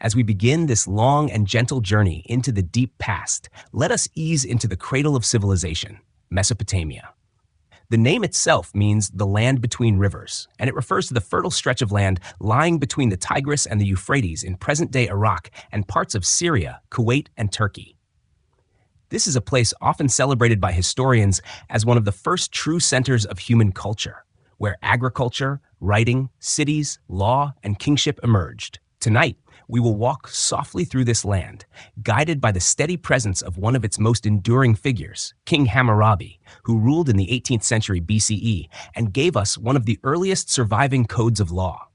As we begin this long and gentle journey into the deep past, let us ease into the cradle of civilization, Mesopotamia. The name itself means the land between rivers, and it refers to the fertile stretch of land lying between the Tigris and the Euphrates in present-day Iraq and parts of Syria, Kuwait, and Turkey. This is a place often celebrated by historians as one of the first true centers of human culture, where agriculture, writing, cities, law, and kingship emerged. Tonight, we will walk softly through this land, guided by the steady presence of one of its most enduring figures, King Hammurabi, who ruled in the 18th century BCE and gave us one of the earliest surviving codes of law.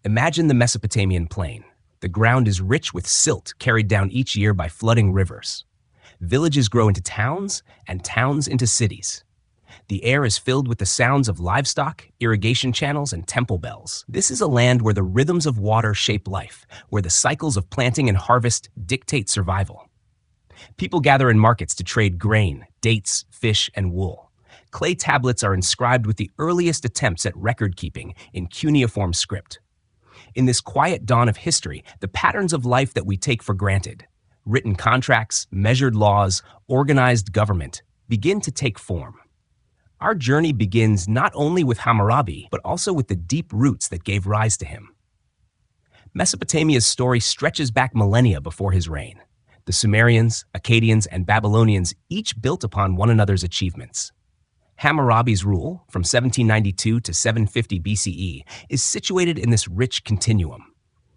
Imagine the Mesopotamian plain. The ground is rich with silt carried down each year by flooding rivers. Villages grow into towns, and towns into cities. The air is filled with the sounds of livestock, irrigation channels, and temple bells. This is a land where the rhythms of water shape life, where the cycles of planting and harvest dictate survival. People gather in markets to trade grain, dates, fish, and wool. Clay tablets are inscribed with the earliest attempts at record-keeping in cuneiform script. In this quiet dawn of history, the patterns of life that we take for granted, written contracts, measured laws, organized government, begin to take form. Our journey begins not only with Hammurabi, but also with the deep roots that gave rise to him. Mesopotamia's story stretches back millennia before his reign. The Sumerians, Akkadians, and Babylonians each built upon one another's achievements. Hammurabi's rule, from 1792 to 750 BCE, is situated in this rich continuum.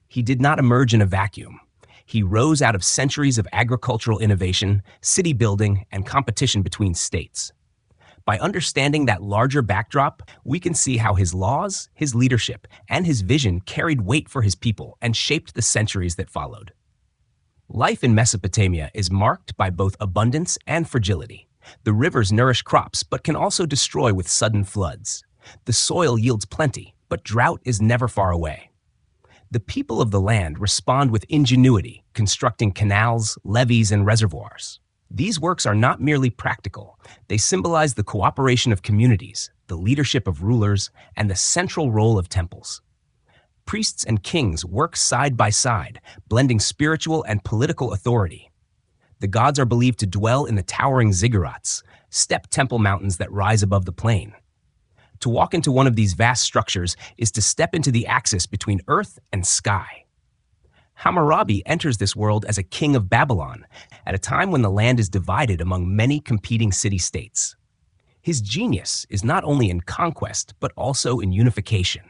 He did not emerge in a vacuum. He rose out of centuries of agricultural innovation, city building, and competition between states. By understanding that larger backdrop, we can see how his laws, his leadership, and his vision carried weight for his people and shaped the centuries that followed. Life in Mesopotamia is marked by both abundance and fragility. The rivers nourish crops but can also destroy with sudden floods. The soil yields plenty, but drought is never far away. The people of the land respond with ingenuity, constructing canals, levees, and reservoirs. These works are not merely practical. They symbolize the cooperation of communities, the leadership of rulers, and the central role of temples. Priests and kings work side by side, blending spiritual and political authority. The gods are believed to dwell in the towering ziggurats, step temple mountains that rise above the plain. To walk into one of these vast structures is to step into the axis between earth and sky. Hammurabi enters this world as a king of Babylon, at a time when the land is divided among many competing city-states. His genius is not only in conquest, but also in unification.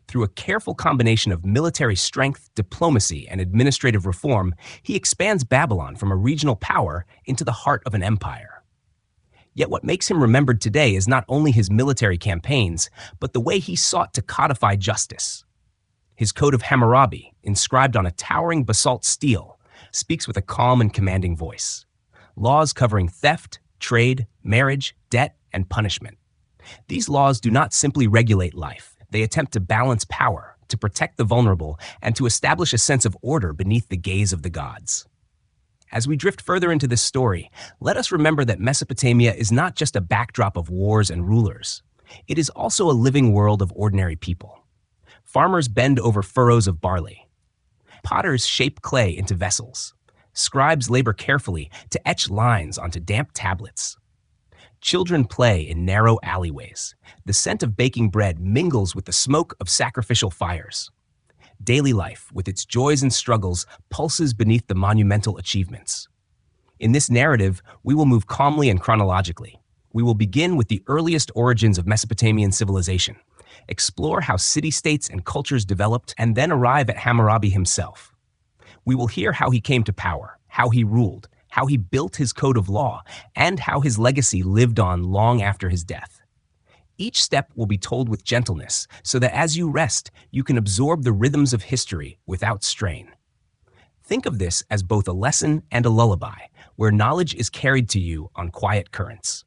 Through a careful combination of military strength, diplomacy, and administrative reform, he expands Babylon from a regional power into the heart of an empire. Yet what makes him remembered today is not only his military campaigns, but the way he sought to codify justice. His Code of Hammurabi, inscribed on a towering basalt stele, speaks with a calm and commanding voice. Laws covering theft, trade, marriage, debt, and punishment. These laws do not simply regulate life. They attempt to balance power, to protect the vulnerable, and to establish a sense of order beneath the gaze of the gods. As we drift further into this story, let us remember that Mesopotamia is not just a backdrop of wars and rulers. It is also a living world of ordinary people. Farmers bend over furrows of barley. Potters shape clay into vessels. Scribes labor carefully to etch lines onto damp tablets. Children play in narrow alleyways. The scent of baking bread mingles with the smoke of sacrificial fires. Daily life, with its joys and struggles, pulses beneath the monumental achievements. In this narrative, we will move calmly and chronologically. We will begin with the earliest origins of Mesopotamian civilization, explore how city-states and cultures developed, and then arrive at Hammurabi himself. We will hear how he came to power, how he ruled, how he built his code of law, and how his legacy lived on long after his death. Each step will be told with gentleness, so that as you rest, you can absorb the rhythms of history without strain. Think of this as both a lesson and a lullaby, where knowledge is carried to you on quiet currents.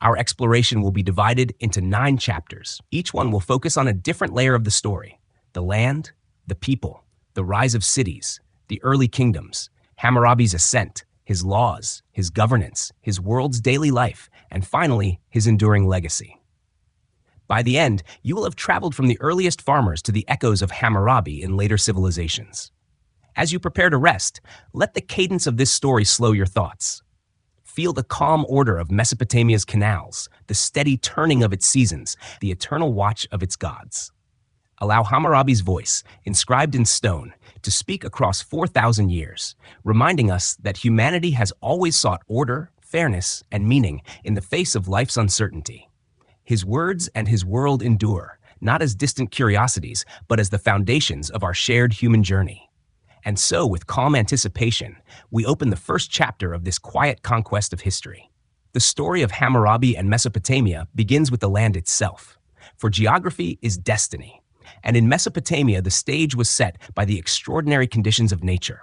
Our exploration will be divided into 9 chapters. Each one will focus on a different layer of the story: the land, the people, the rise of cities, the early kingdoms, Hammurabi's ascent, his laws, his governance, his world's daily life, and finally, his enduring legacy. By the end, you will have traveled from the earliest farmers to the echoes of Hammurabi in later civilizations. As you prepare to rest, let the cadence of this story slow your thoughts. Feel the calm order of Mesopotamia's canals, the steady turning of its seasons, the eternal watch of its gods. Allow Hammurabi's voice, inscribed in stone, to speak across 4,000 years, reminding us that humanity has always sought order, fairness, and meaning in the face of life's uncertainty. His words and his world endure, not as distant curiosities, but as the foundations of our shared human journey. And so, with calm anticipation, we open the first chapter of this quiet conquest of history. The story of Hammurabi and Mesopotamia begins with the land itself, for geography is destiny. And in Mesopotamia, the stage was set by the extraordinary conditions of nature.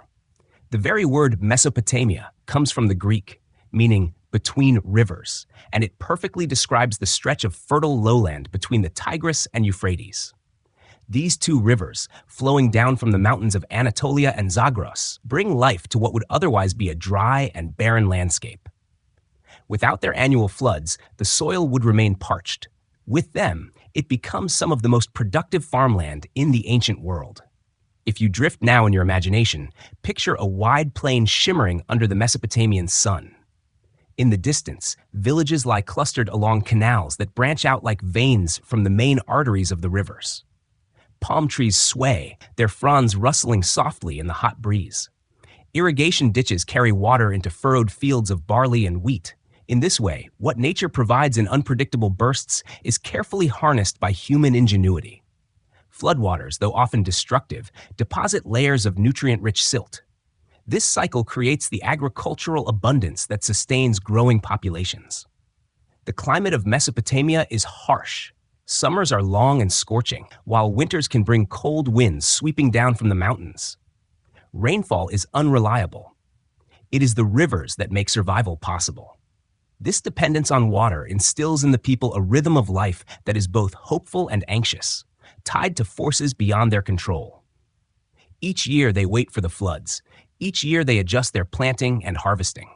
The very word Mesopotamia comes from the Greek, meaning between rivers, and it perfectly describes the stretch of fertile lowland between the Tigris and Euphrates. These two rivers, flowing down from the mountains of Anatolia and Zagros, bring life to what would otherwise be a dry and barren landscape. Without their annual floods, the soil would remain parched. With them, it becomes some of the most productive farmland in the ancient world. If you drift now in your imagination, picture a wide plain shimmering under the Mesopotamian sun. In the distance, villages lie clustered along canals that branch out like veins from the main arteries of the rivers. Palm trees sway, their fronds rustling softly in the hot breeze. Irrigation ditches carry water into furrowed fields of barley and wheat. In this way, what nature provides in unpredictable bursts is carefully harnessed by human ingenuity. Floodwaters, though often destructive, deposit layers of nutrient-rich silt. This cycle creates the agricultural abundance that sustains growing populations. The climate of Mesopotamia is harsh. Summers are long and scorching, while winters can bring cold winds sweeping down from the mountains. Rainfall is unreliable. It is the rivers that make survival possible. This dependence on water instills in the people a rhythm of life that is both hopeful and anxious, tied to forces beyond their control. Each year they wait for the floods. Each year they adjust their planting and harvesting.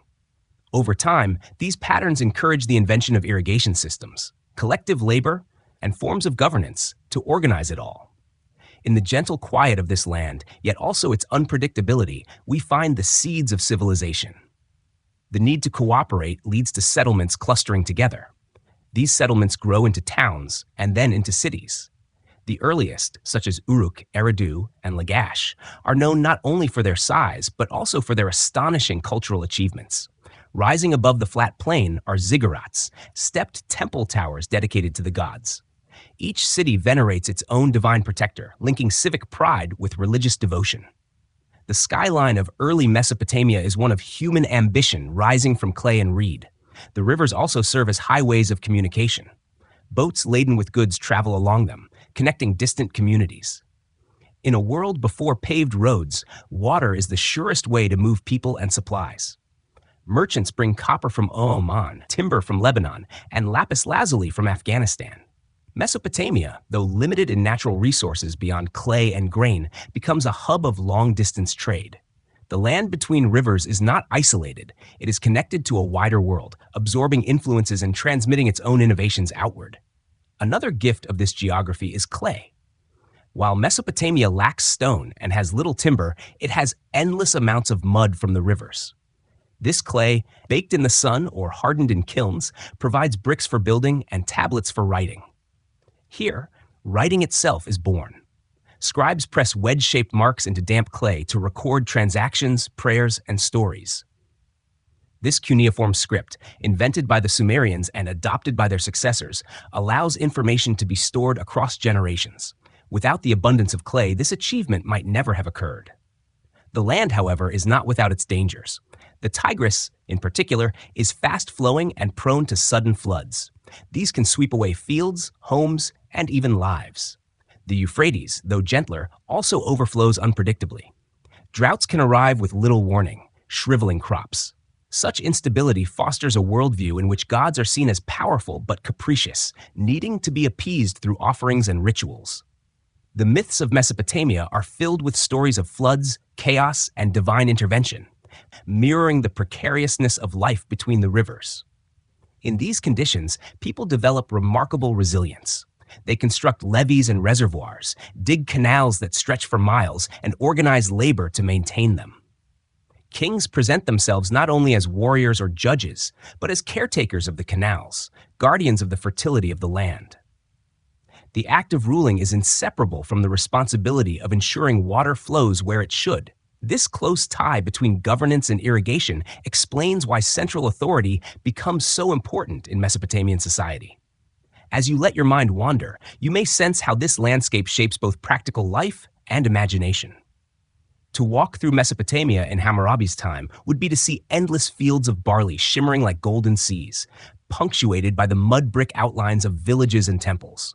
Over time, these patterns encourage the invention of irrigation systems, collective labor, and forms of governance to organize it all. In the gentle quiet of this land, yet also its unpredictability, we find the seeds of civilization. The need to cooperate leads to settlements clustering together. These settlements grow into towns and then into cities. The earliest, such as Uruk, Eridu, and Lagash, are known not only for their size, but also for their astonishing cultural achievements. Rising above the flat plain are ziggurats, stepped temple towers dedicated to the gods. Each city venerates its own divine protector, linking civic pride with religious devotion. The skyline of early Mesopotamia is one of human ambition rising from clay and reed. The rivers also serve as highways of communication. Boats laden with goods travel along them, connecting distant communities. In a world before paved roads, water is the surest way to move people and supplies. Merchants bring copper from Oman, timber from Lebanon, and lapis lazuli from Afghanistan. Mesopotamia, though limited in natural resources beyond clay and grain, becomes a hub of long-distance trade. The land between rivers is not isolated. It is connected to a wider world, absorbing influences and transmitting its own innovations outward. Another gift of this geography is clay. While Mesopotamia lacks stone and has little timber, it has endless amounts of mud from the rivers. This clay, baked in the sun or hardened in kilns, provides bricks for building and tablets for writing. Here, writing itself is born. Scribes press wedge-shaped marks into damp clay to record transactions, prayers, and stories. This cuneiform script, invented by the Sumerians and adopted by their successors, allows information to be stored across generations. Without the abundance of clay, this achievement might never have occurred. The land, however, is not without its dangers. The Tigris, in particular, is fast-flowing and prone to sudden floods. These can sweep away fields, homes, and even lives. The Euphrates, though gentler, also overflows unpredictably. Droughts can arrive with little warning, shriveling crops. Such instability fosters a worldview in which gods are seen as powerful but capricious, needing to be appeased through offerings and rituals. The myths of Mesopotamia are filled with stories of floods, chaos, and divine intervention, mirroring the precariousness of life between the rivers. In these conditions, people develop remarkable resilience. They construct levees and reservoirs, dig canals that stretch for miles, and organize labor to maintain them. Kings present themselves not only as warriors or judges, but as caretakers of the canals, guardians of the fertility of the land. The act of ruling is inseparable from the responsibility of ensuring water flows where it should. This close tie between governance and irrigation explains why central authority becomes so important in Mesopotamian society. As you let your mind wander, you may sense how this landscape shapes both practical life and imagination. To walk through Mesopotamia in Hammurabi's time would be to see endless fields of barley shimmering like golden seas, punctuated by the mud brick outlines of villages and temples.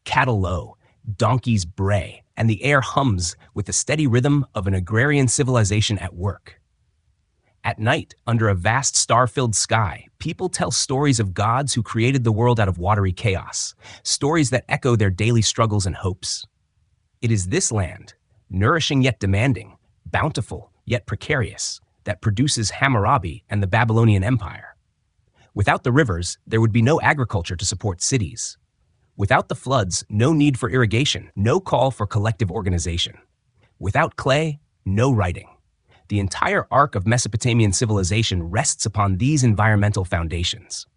Cattle low, donkeys bray, and the air hums with the steady rhythm of an agrarian civilization at work. At night, under a vast star-filled sky, people tell stories of gods who created the world out of watery chaos, stories that echo their daily struggles and hopes. It is this land, nourishing yet demanding, bountiful yet precarious, that produces Hammurabi and the Babylonian Empire. Without the rivers, there would be no agriculture to support cities. Without the floods, no need for irrigation, no call for collective organization. Without clay, no writing. The entire arc of Mesopotamian civilization rests upon these environmental foundations.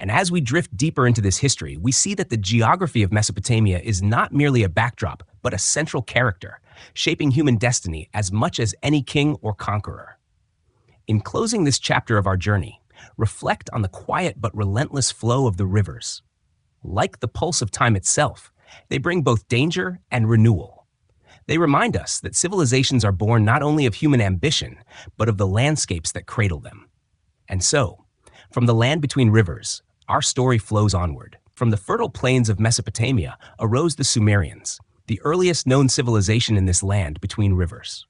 And as we drift deeper into this history, we see that the geography of Mesopotamia is not merely a backdrop, but a central character, shaping human destiny as much as any king or conqueror. In closing this chapter of our journey, reflect on the quiet but relentless flow of the rivers. Like the pulse of time itself, they bring both danger and renewal. They remind us that civilizations are born not only of human ambition, but of the landscapes that cradle them. And so, from the land between rivers, our story flows onward. From the fertile plains of Mesopotamia arose the Sumerians, the earliest known civilization in this land between rivers.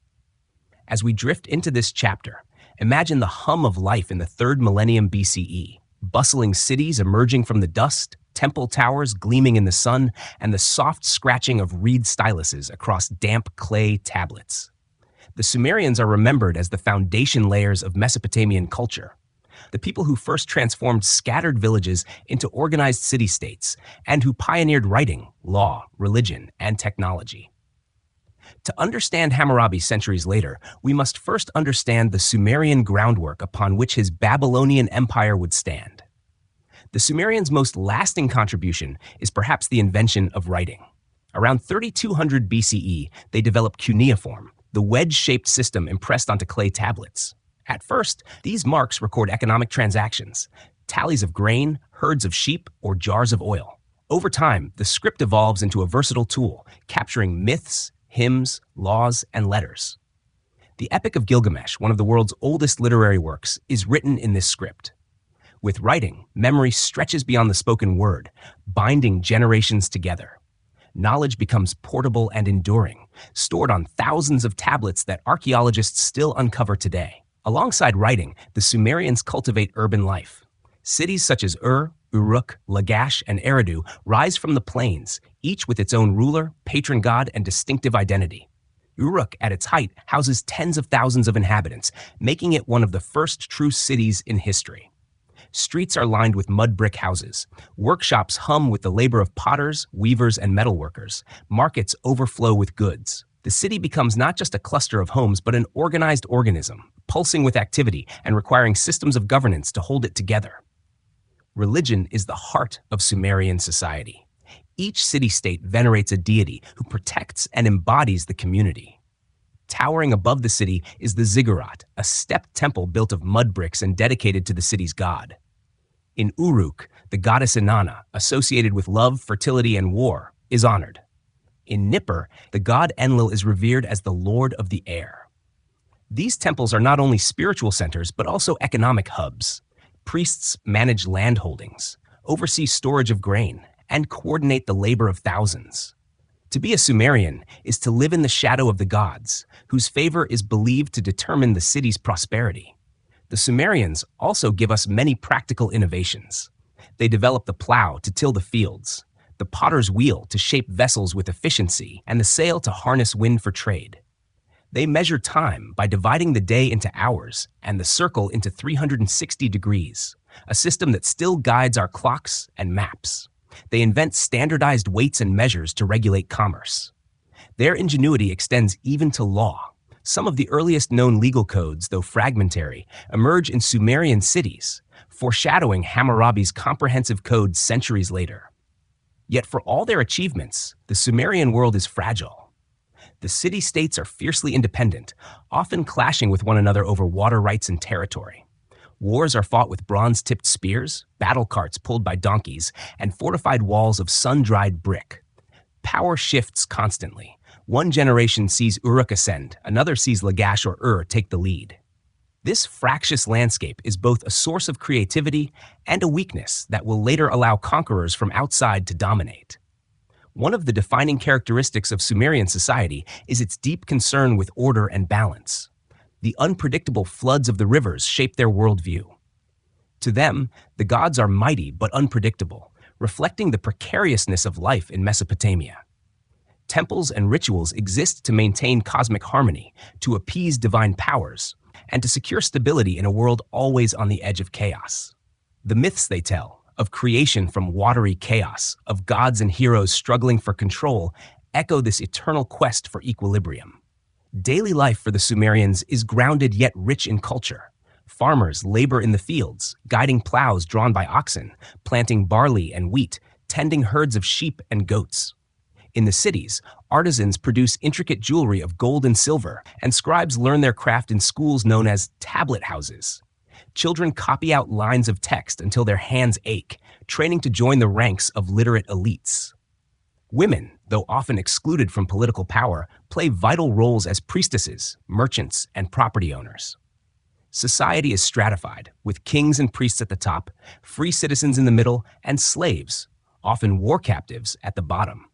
As we drift into this chapter, imagine the hum of life in the 3rd millennium BCE, bustling cities emerging from the dust, temple towers gleaming in the sun, and the soft scratching of reed styluses across damp clay tablets. The Sumerians are remembered as the foundation layers of Mesopotamian culture, the people who first transformed scattered villages into organized city-states and who pioneered writing, law, religion, and technology. To understand Hammurabi centuries later, we must first understand the Sumerian groundwork upon which his Babylonian empire would stand. The Sumerians' most lasting contribution is perhaps the invention of writing. Around 3200 BCE, they developed cuneiform, the wedge-shaped system impressed onto clay tablets. At first, these marks record economic transactions, tallies of grain, herds of sheep, or jars of oil. Over time, the script evolves into a versatile tool, capturing myths, hymns, laws, and letters. The Epic of Gilgamesh, one of the world's oldest literary works, is written in this script. With writing, memory stretches beyond the spoken word, binding generations together. Knowledge becomes portable and enduring, stored on thousands of tablets that archaeologists still uncover today. Alongside writing, the Sumerians cultivate urban life. Cities such as Uruk, Lagash, and Eridu rise from the plains, each with its own ruler, patron god, and distinctive identity. Uruk, at its height, houses tens of thousands of inhabitants, making it one of the first true cities in history. Streets are lined with mud brick houses. Workshops hum with the labor of potters, weavers, and metalworkers. Markets overflow with goods. The city becomes not just a cluster of homes, but an organized organism, pulsing with activity and requiring systems of governance to hold it together. Religion is the heart of Sumerian society. Each city-state venerates a deity who protects and embodies the community. Towering above the city is the ziggurat, a stepped temple built of mud bricks and dedicated to the city's god. In Uruk, the goddess Inanna, associated with love, fertility, and war, is honored. In Nippur, the god Enlil is revered as the lord of the air. These temples are not only spiritual centers, but also economic hubs. Priests manage land holdings, oversee storage of grain, and coordinate the labor of thousands. To be a Sumerian is to live in the shadow of the gods, whose favor is believed to determine the city's prosperity. The Sumerians also give us many practical innovations. They develop the plow to till the fields, the potter's wheel to shape vessels with efficiency, and the sail to harness wind for trade. They measure time by dividing the day into hours and the circle into 360 degrees, a system that still guides our clocks and maps. They invent standardized weights and measures to regulate commerce. Their ingenuity extends even to law. Some of the earliest known legal codes, though fragmentary, emerge in Sumerian cities, foreshadowing Hammurabi's comprehensive code centuries later. Yet for all their achievements, the Sumerian world is fragile. The city-states are fiercely independent, often clashing with one another over water rights and territory. Wars are fought with bronze-tipped spears, battle carts pulled by donkeys, and fortified walls of sun-dried brick. Power shifts constantly. One generation sees Uruk ascend, another sees Lagash or Ur take the lead. This fractious landscape is both a source of creativity and a weakness that will later allow conquerors from outside to dominate. One of the defining characteristics of Sumerian society is its deep concern with order and balance. The unpredictable floods of the rivers shape their worldview. To them, the gods are mighty but unpredictable, reflecting the precariousness of life in Mesopotamia. Temples and rituals exist to maintain cosmic harmony, to appease divine powers, and to secure stability in a world always on the edge of chaos. The myths they tell, of creation from watery chaos, of gods and heroes struggling for control, echo this eternal quest for equilibrium. Daily life for the Sumerians is grounded yet rich in culture. Farmers labor in the fields, guiding plows drawn by oxen, planting barley and wheat, tending herds of sheep and goats. In the cities, artisans produce intricate jewelry of gold and silver, and scribes learn their craft in schools known as tablet houses. Children copy out lines of text until their hands ache, training to join the ranks of literate elites. Women, though often excluded from political power, play vital roles as priestesses, merchants, and property owners. Society is stratified, with kings and priests at the top, free citizens in the middle, and slaves, often war captives, at the bottom.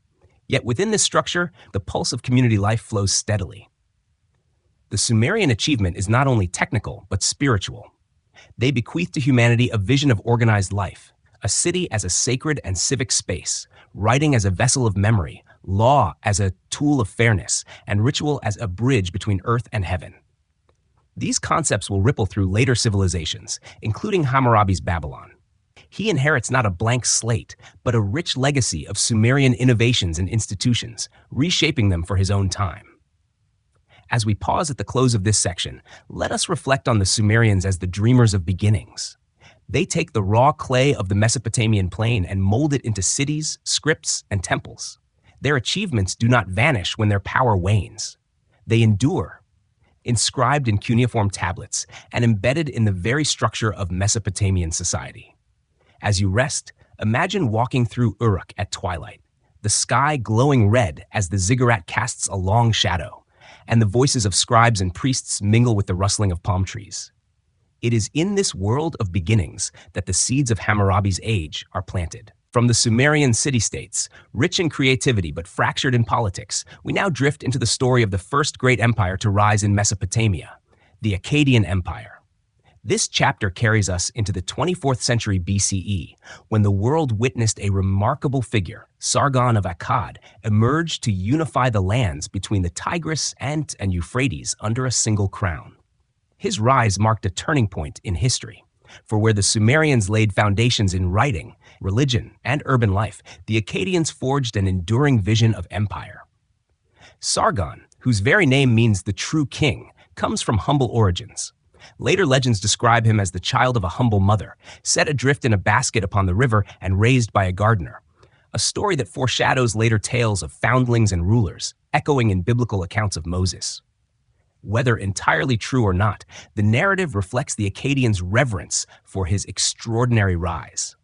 Yet within this structure, the pulse of community life flows steadily. The Sumerian achievement is not only technical, but spiritual. They bequeath to humanity a vision of organized life, a city as a sacred and civic space, writing as a vessel of memory, law as a tool of fairness, and ritual as a bridge between earth and heaven. These concepts will ripple through later civilizations, including Hammurabi's Babylon. He inherits not a blank slate, but a rich legacy of Sumerian innovations and institutions, reshaping them for his own time. As we pause at the close of this section, let us reflect on the Sumerians as the dreamers of beginnings. They take the raw clay of the Mesopotamian plain and mold it into cities, scripts, and temples. Their achievements do not vanish when their power wanes. They endure, inscribed in cuneiform tablets and embedded in the very structure of Mesopotamian society. As you rest, imagine walking through Uruk at twilight, the sky glowing red as the ziggurat casts a long shadow, and the voices of scribes and priests mingle with the rustling of palm trees. It is in this world of beginnings that the seeds of Hammurabi's age are planted. From the Sumerian city-states, rich in creativity but fractured in politics, we now drift into the story of the first great empire to rise in Mesopotamia, the Akkadian Empire. This chapter carries us into the 24th century BCE, when the world witnessed a remarkable figure, Sargon of Akkad, emerge to unify the lands between the Tigris and Euphrates under a single crown. His rise marked a turning point in history, for where the Sumerians laid foundations in writing, religion, and urban life, the Akkadians forged an enduring vision of empire. Sargon, whose very name means the true king, comes from humble origins. Later legends describe him as the child of a humble mother, set adrift in a basket upon the river and raised by a gardener, a story that foreshadows later tales of foundlings and rulers, echoing in biblical accounts of Moses. Whether entirely true or not, the narrative reflects the Akkadians' reverence for his extraordinary rise.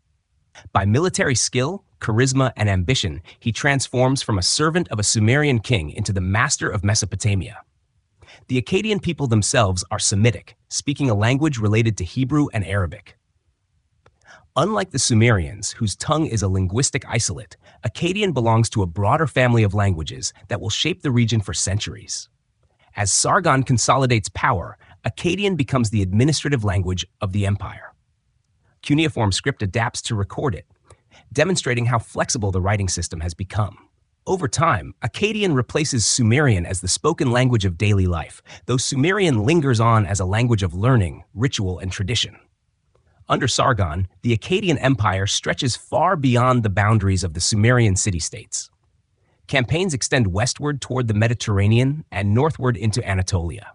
By military skill, charisma, and ambition, he transforms from a servant of a Sumerian king into the master of Mesopotamia. The Akkadian people themselves are Semitic, speaking a language related to Hebrew and Arabic. Unlike the Sumerians, whose tongue is a linguistic isolate, Akkadian belongs to a broader family of languages that will shape the region for centuries. As Sargon consolidates power, Akkadian becomes the administrative language of the empire. Cuneiform script adapts to record it, demonstrating how flexible the writing system has become. Over time, Akkadian replaces Sumerian as the spoken language of daily life, though Sumerian lingers on as a language of learning, ritual, and tradition. Under Sargon, the Akkadian Empire stretches far beyond the boundaries of the Sumerian city-states. Campaigns extend westward toward the Mediterranean and northward into Anatolia.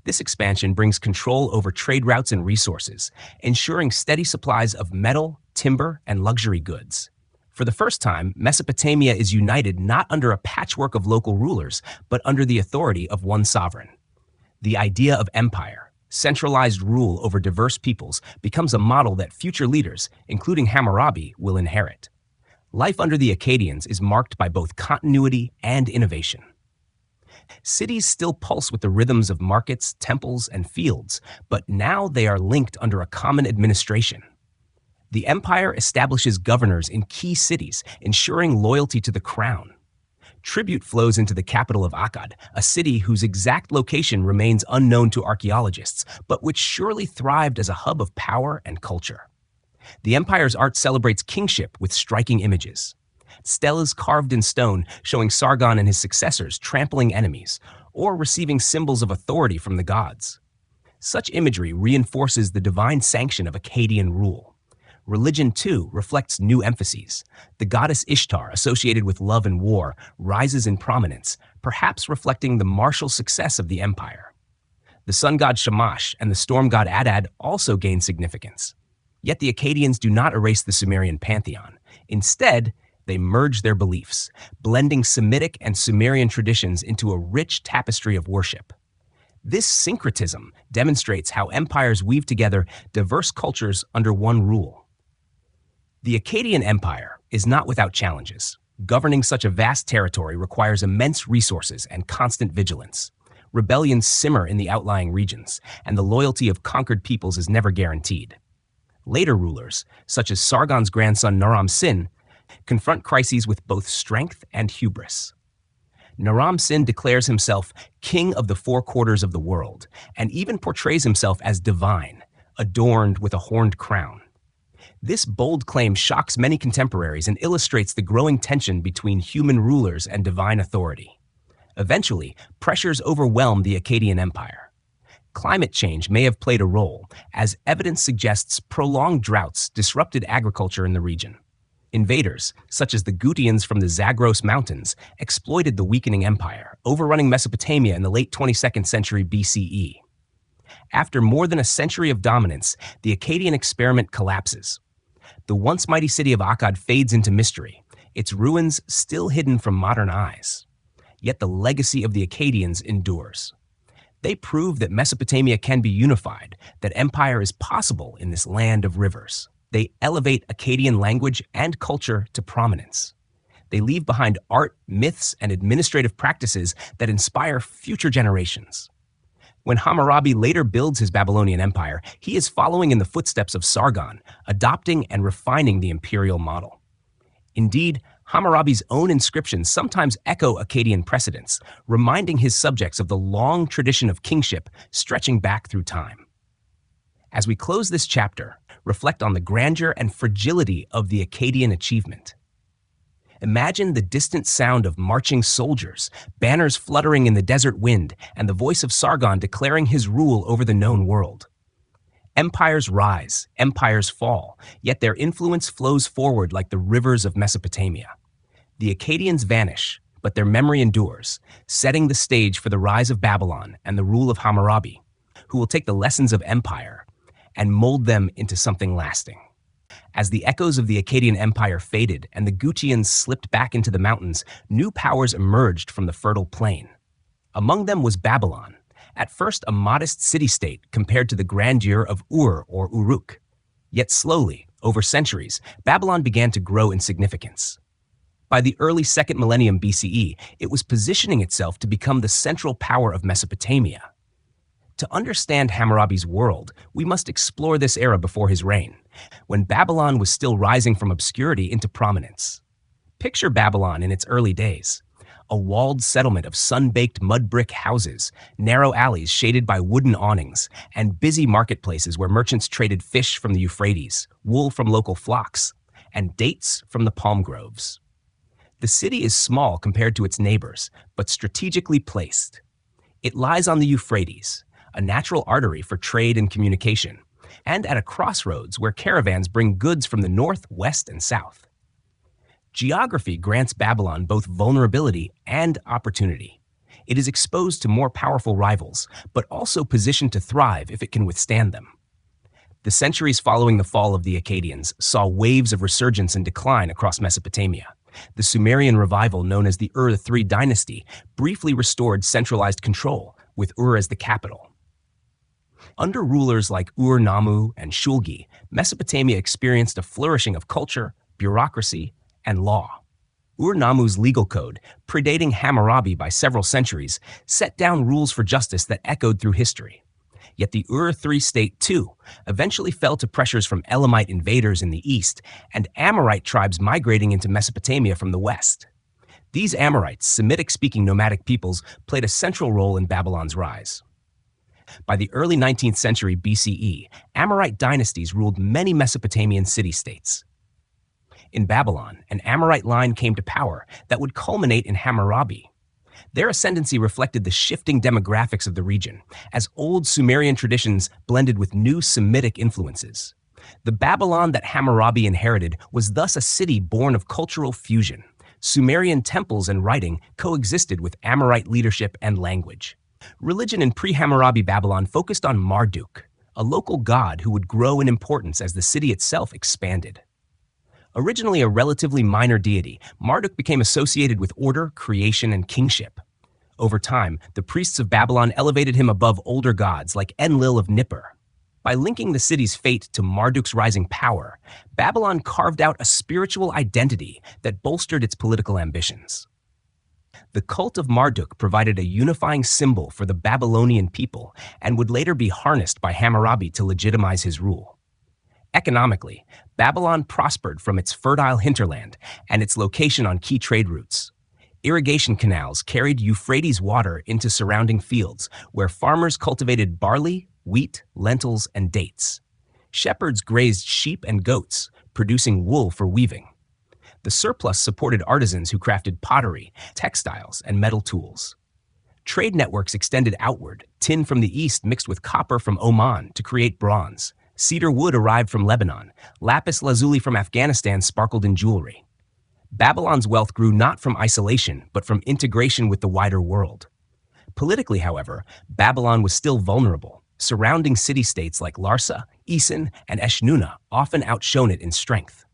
This expansion brings control over trade routes and resources, ensuring steady supplies of metal, timber, and luxury goods. For the first time, Mesopotamia is united not under a patchwork of local rulers, but under the authority of one sovereign. The idea of empire, centralized rule over diverse peoples, becomes a model that future leaders, including Hammurabi, will inherit. Life under the Akkadians is marked by both continuity and innovation. Cities still pulse with the rhythms of markets, temples, and fields, but now they are linked under a common administration. The empire establishes governors in key cities, ensuring loyalty to the crown. Tribute flows into the capital of Akkad, a city whose exact location remains unknown to archaeologists, but which surely thrived as a hub of power and culture. The empire's art celebrates kingship with striking images. Steles carved in stone showing Sargon and his successors trampling enemies, or receiving symbols of authority from the gods. Such imagery reinforces the divine sanction of Akkadian rule. Religion, too, reflects new emphases. The goddess Ishtar, associated with love and war, rises in prominence, perhaps reflecting the martial success of the empire. The sun god Shamash and the storm god Adad also gain significance. Yet the Akkadians do not erase the Sumerian pantheon. Instead, they merge their beliefs, blending Semitic and Sumerian traditions into a rich tapestry of worship. This syncretism demonstrates how empires weave together diverse cultures under one rule. The Akkadian Empire is not without challenges. Governing such a vast territory requires immense resources and constant vigilance. Rebellions simmer in the outlying regions, and the loyalty of conquered peoples is never guaranteed. Later rulers, such as Sargon's grandson Naram-Sin, confront crises with both strength and hubris. Naram-Sin declares himself king of the four quarters of the world, and even portrays himself as divine, adorned with a horned crown. This bold claim shocks many contemporaries and illustrates the growing tension between human rulers and divine authority. Eventually, pressures overwhelm the Akkadian Empire. Climate change may have played a role, as evidence suggests prolonged droughts disrupted agriculture in the region. Invaders, such as the Gutians from the Zagros Mountains, exploited the weakening empire, overrunning Mesopotamia in the late 22nd century BCE. After more than a century of dominance, the Akkadian experiment collapses. The once mighty city of Akkad fades into mystery, its ruins still hidden from modern eyes. Yet the legacy of the Akkadians endures. They prove that Mesopotamia can be unified, that empire is possible in this land of rivers. They elevate Akkadian language and culture to prominence. They leave behind art, myths, and administrative practices that inspire future generations. When Hammurabi later builds his Babylonian empire, he is following in the footsteps of Sargon, adopting and refining the imperial model. Indeed, Hammurabi's own inscriptions sometimes echo Akkadian precedents, reminding his subjects of the long tradition of kingship stretching back through time. As we close this chapter, reflect on the grandeur and fragility of the Akkadian achievement. Imagine the distant sound of marching soldiers, banners fluttering in the desert wind, and the voice of Sargon declaring his rule over the known world. Empires rise, empires fall, yet their influence flows forward like the rivers of Mesopotamia. The Akkadians vanish, but their memory endures, setting the stage for the rise of Babylon and the rule of Hammurabi, who will take the lessons of empire and mold them into something lasting. As the echoes of the Akkadian Empire faded and the Gutians slipped back into the mountains, new powers emerged from the fertile plain. Among them was Babylon, at first a modest city-state compared to the grandeur of Ur or Uruk. Yet slowly, over centuries, Babylon began to grow in significance. By the early 2nd millennium BCE, it was positioning itself to become the central power of Mesopotamia. To understand Hammurabi's world, we must explore this era before his reign, when Babylon was still rising from obscurity into prominence. Picture Babylon in its early days. A walled settlement of sun-baked mud brick houses, narrow alleys shaded by wooden awnings, and busy marketplaces where merchants traded fish from the Euphrates, wool from local flocks, and dates from the palm groves. The city is small compared to its neighbors, but strategically placed. It lies on the Euphrates, a natural artery for trade and communication, and at a crossroads where caravans bring goods from the north, west, and south. Geography grants Babylon both vulnerability and opportunity. It is exposed to more powerful rivals, but also positioned to thrive if it can withstand them. The centuries following the fall of the Akkadians saw waves of resurgence and decline across Mesopotamia. The Sumerian revival, known as the Ur-III dynasty, briefly restored centralized control, with Ur as the capital. Under rulers like Ur-Nammu and Shulgi, Mesopotamia experienced a flourishing of culture, bureaucracy, and law. Ur-Nammu's legal code, predating Hammurabi by several centuries, set down rules for justice that echoed through history. Yet the Ur-III state, too, eventually fell to pressures from Elamite invaders in the east and Amorite tribes migrating into Mesopotamia from the west. These Amorites, Semitic-speaking nomadic peoples, played a central role in Babylon's rise. By the early 19th century BCE, Amorite dynasties ruled many Mesopotamian city-states. In Babylon, an Amorite line came to power that would culminate in Hammurabi. Their ascendancy reflected the shifting demographics of the region, as old Sumerian traditions blended with new Semitic influences. The Babylon that Hammurabi inherited was thus a city born of cultural fusion. Sumerian temples and writing coexisted with Amorite leadership and language. Religion in pre-Hammurabi Babylon focused on Marduk, a local god who would grow in importance as the city itself expanded. Originally a relatively minor deity, Marduk became associated with order, creation, and kingship. Over time, the priests of Babylon elevated him above older gods like Enlil of Nippur. By linking the city's fate to Marduk's rising power, Babylon carved out a spiritual identity that bolstered its political ambitions. The cult of Marduk provided a unifying symbol for the Babylonian people and would later be harnessed by Hammurabi to legitimize his rule. Economically, Babylon prospered from its fertile hinterland and its location on key trade routes. Irrigation canals carried Euphrates water into surrounding fields, where farmers cultivated barley, wheat, lentils, and dates. Shepherds grazed sheep and goats, producing wool for weaving. The surplus supported artisans who crafted pottery, textiles, and metal tools. Trade networks extended outward, tin from the east mixed with copper from Oman to create bronze. Cedar wood arrived from Lebanon. Lapis lazuli from Afghanistan sparkled in jewelry. Babylon's wealth grew not from isolation, but from integration with the wider world. Politically, however, Babylon was still vulnerable. Surrounding city-states like Larsa, Isin, and Eshnunna often outshone it in strength.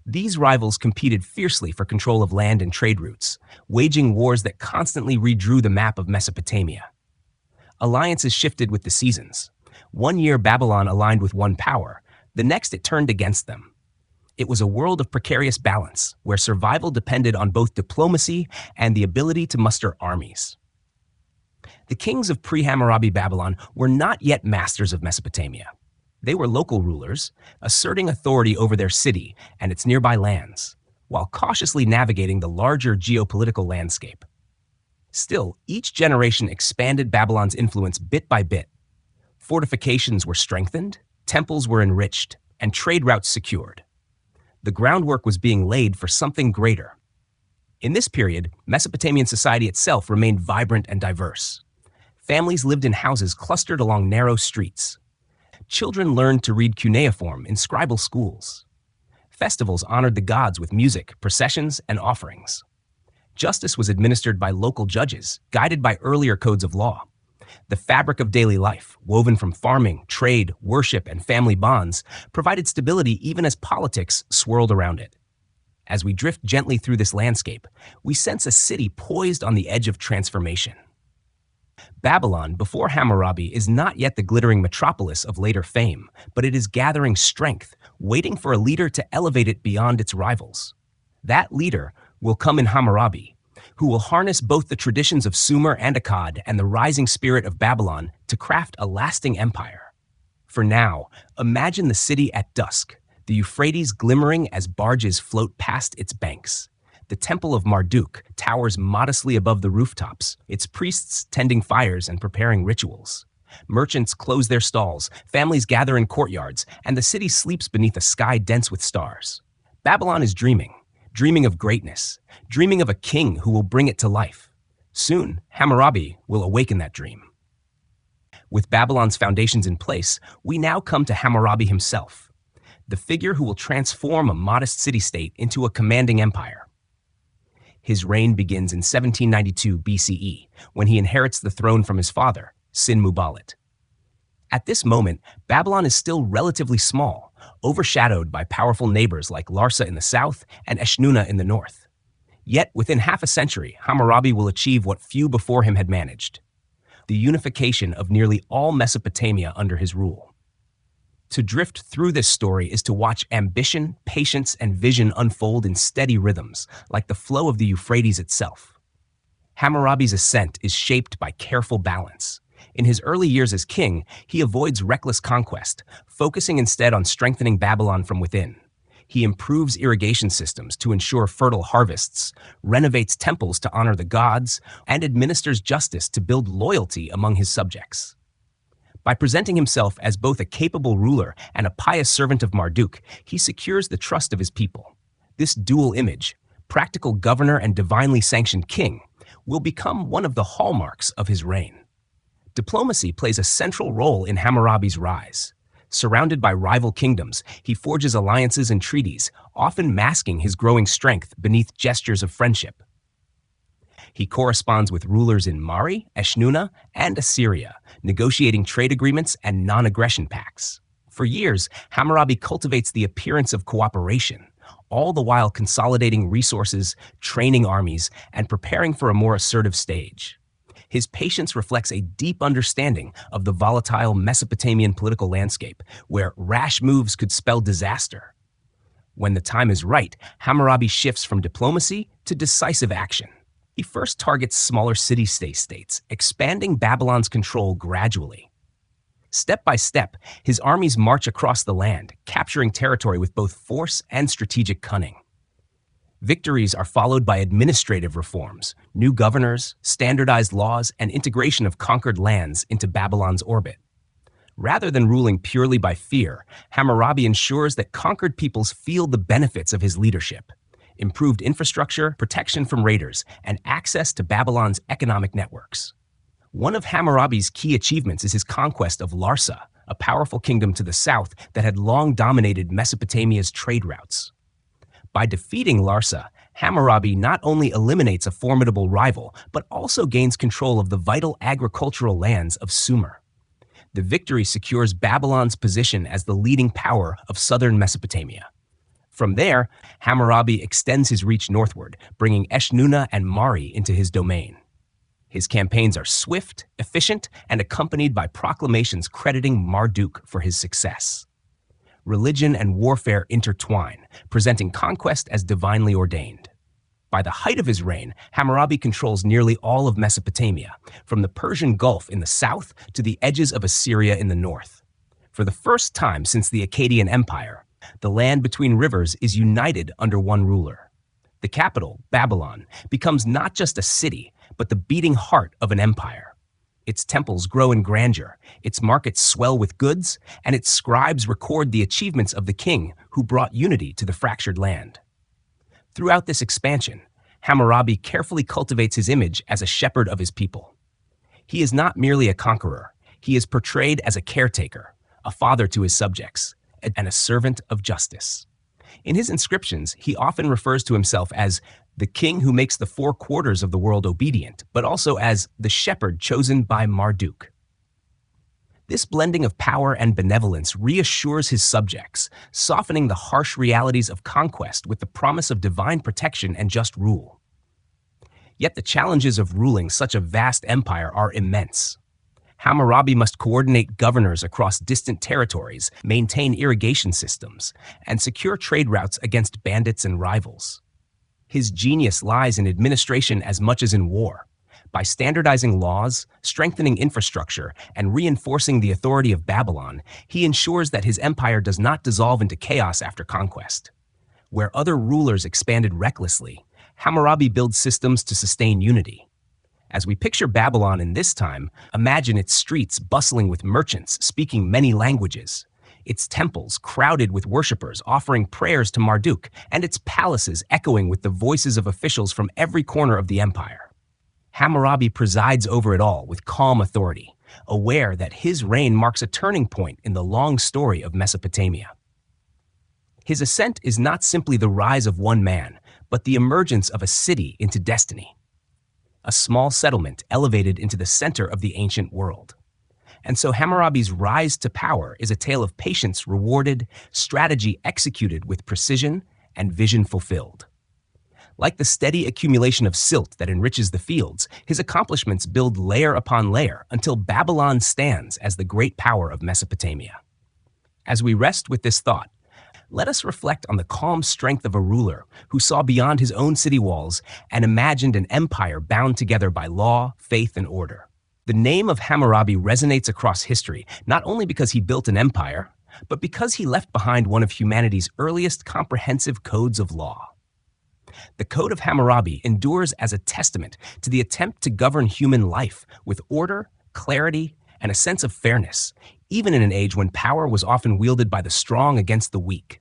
These rivals competed fiercely for control of land and trade routes, waging wars that constantly redrew the map of Mesopotamia. Alliances shifted with the seasons. One year Babylon aligned with one power, the next it turned against them. It was a world of precarious balance, where survival depended on both diplomacy and the ability to muster armies. The kings of pre-Hammurabi Babylon were not yet masters of Mesopotamia. They were local rulers, asserting authority over their city and its nearby lands, while cautiously navigating the larger geopolitical landscape. Still, each generation expanded Babylon's influence bit by bit. Fortifications were strengthened, temples were enriched, and trade routes secured. The groundwork was being laid for something greater. In this period, Mesopotamian society itself remained vibrant and diverse. Families lived in houses clustered along narrow streets. Children learned to read cuneiform in scribal schools. Festivals honored the gods with music, processions, and offerings. Justice was administered by local judges, guided by earlier codes of law. The fabric of daily life, woven from farming, trade, worship, and family bonds, provided stability even as politics swirled around it. As we drift gently through this landscape, we sense a city poised on the edge of transformation. Babylon, before Hammurabi, is not yet the glittering metropolis of later fame, but it is gathering strength, waiting for a leader to elevate it beyond its rivals. That leader will come in Hammurabi, who will harness both the traditions of Sumer and Akkad and the rising spirit of Babylon to craft a lasting empire. For now, imagine the city at dusk, the Euphrates glimmering as barges float past its banks. The temple of Marduk towers modestly above the rooftops, its priests tending fires and preparing rituals. Merchants close their stalls, families gather in courtyards, and the city sleeps beneath a sky dense with stars. Babylon is dreaming of greatness, dreaming of a king who will bring it to life. Soon, Hammurabi will awaken that dream. With Babylon's foundations in place, we now come to Hammurabi himself, the figure who will transform a modest city-state into a commanding empire. His reign begins in 1792 BCE, when he inherits the throne from his father, Sin-Muballit. At this moment, Babylon is still relatively small, overshadowed by powerful neighbors like Larsa in the south and Eshnunna in the north. Yet, within half a century, Hammurabi will achieve what few before him had managed: the unification of nearly all Mesopotamia under his rule. To drift through this story is to watch ambition, patience, and vision unfold in steady rhythms, like the flow of the Euphrates itself. Hammurabi's ascent is shaped by careful balance. In his early years as king, he avoids reckless conquest, focusing instead on strengthening Babylon from within. He improves irrigation systems to ensure fertile harvests, renovates temples to honor the gods, and administers justice to build loyalty among his subjects. By presenting himself as both a capable ruler and a pious servant of Marduk, he secures the trust of his people. This dual image, practical governor and divinely sanctioned king, will become one of the hallmarks of his reign. Diplomacy plays a central role in Hammurabi's rise. Surrounded by rival kingdoms, he forges alliances and treaties, often masking his growing strength beneath gestures of friendship. He corresponds with rulers in Mari, Eshnunna, and Assyria, negotiating trade agreements and non-aggression pacts. For years, Hammurabi cultivates the appearance of cooperation, all the while consolidating resources, training armies, and preparing for a more assertive stage. His patience reflects a deep understanding of the volatile Mesopotamian political landscape, where rash moves could spell disaster. When the time is right, Hammurabi shifts from diplomacy to decisive action. He first targets smaller city-states, expanding Babylon's control gradually. Step by step, his armies march across the land, capturing territory with both force and strategic cunning. Victories are followed by administrative reforms, new governors, standardized laws, and integration of conquered lands into Babylon's orbit. Rather than ruling purely by fear, Hammurabi ensures that conquered peoples feel the benefits of his leadership: improved infrastructure, protection from raiders, and access to Babylon's economic networks. One of Hammurabi's key achievements is his conquest of Larsa, a powerful kingdom to the south that had long dominated Mesopotamia's trade routes. By defeating Larsa, Hammurabi not only eliminates a formidable rival, but also gains control of the vital agricultural lands of Sumer. The victory secures Babylon's position as the leading power of southern Mesopotamia. From there, Hammurabi extends his reach northward, bringing Eshnunna and Mari into his domain. His campaigns are swift, efficient, and accompanied by proclamations crediting Marduk for his success. Religion and warfare intertwine, presenting conquest as divinely ordained. By the height of his reign, Hammurabi controls nearly all of Mesopotamia, from the Persian Gulf in the south to the edges of Assyria in the north. For the first time since the Akkadian Empire, the land between rivers is united under one ruler. The capital, Babylon, becomes not just a city, but the beating heart of an empire. Its temples grow in grandeur, its markets swell with goods, and its scribes record the achievements of the king who brought unity to the fractured land. Throughout this expansion, Hammurabi carefully cultivates his image as a shepherd of his people. He is not merely a conqueror, he is portrayed as a caretaker, a father to his subjects, and a servant of justice. In his inscriptions, he often refers to himself as the king who makes the four quarters of the world obedient, but also as the shepherd chosen by Marduk. This blending of power and benevolence reassures his subjects, softening the harsh realities of conquest with the promise of divine protection and just rule. Yet the challenges of ruling such a vast empire are immense. Hammurabi must coordinate governors across distant territories, maintain irrigation systems, and secure trade routes against bandits and rivals. His genius lies in administration as much as in war. By standardizing laws, strengthening infrastructure, and reinforcing the authority of Babylon, he ensures that his empire does not dissolve into chaos after conquest. Where other rulers expanded recklessly, Hammurabi builds systems to sustain unity. As we picture Babylon in this time, imagine its streets bustling with merchants speaking many languages, its temples crowded with worshippers offering prayers to Marduk, and its palaces echoing with the voices of officials from every corner of the empire. Hammurabi presides over it all with calm authority, aware that his reign marks a turning point in the long story of Mesopotamia. His ascent is not simply the rise of one man, but the emergence of a city into destiny, a small settlement elevated into the center of the ancient world. And so Hammurabi's rise to power is a tale of patience rewarded, strategy executed with precision, and vision fulfilled. Like the steady accumulation of silt that enriches the fields, his accomplishments build layer upon layer until Babylon stands as the great power of Mesopotamia. As we rest with this thought, let us reflect on the calm strength of a ruler who saw beyond his own city walls and imagined an empire bound together by law, faith, and order. The name of Hammurabi resonates across history, not only because he built an empire, but because he left behind one of humanity's earliest comprehensive codes of law. The Code of Hammurabi endures as a testament to the attempt to govern human life with order, clarity, and a sense of fairness, even in an age when power was often wielded by the strong against the weak.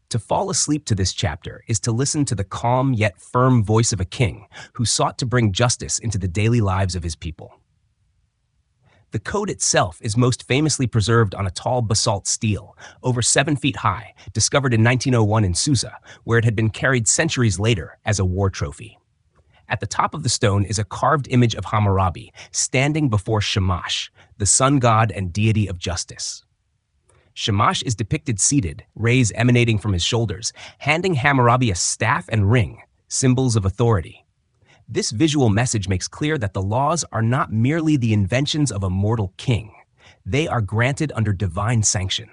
To fall asleep to this chapter is to listen to the calm yet firm voice of a king who sought to bring justice into the daily lives of his people. The code itself is most famously preserved on a tall basalt stele, over 7 feet high, discovered in 1901 in Susa, where it had been carried centuries later as a war trophy. At the top of the stone is a carved image of Hammurabi, standing before Shamash, the sun god and deity of justice. Shamash is depicted seated, rays emanating from his shoulders, handing Hammurabi a staff and ring, symbols of authority. This visual message makes clear that the laws are not merely the inventions of a mortal king. They are granted under divine sanction.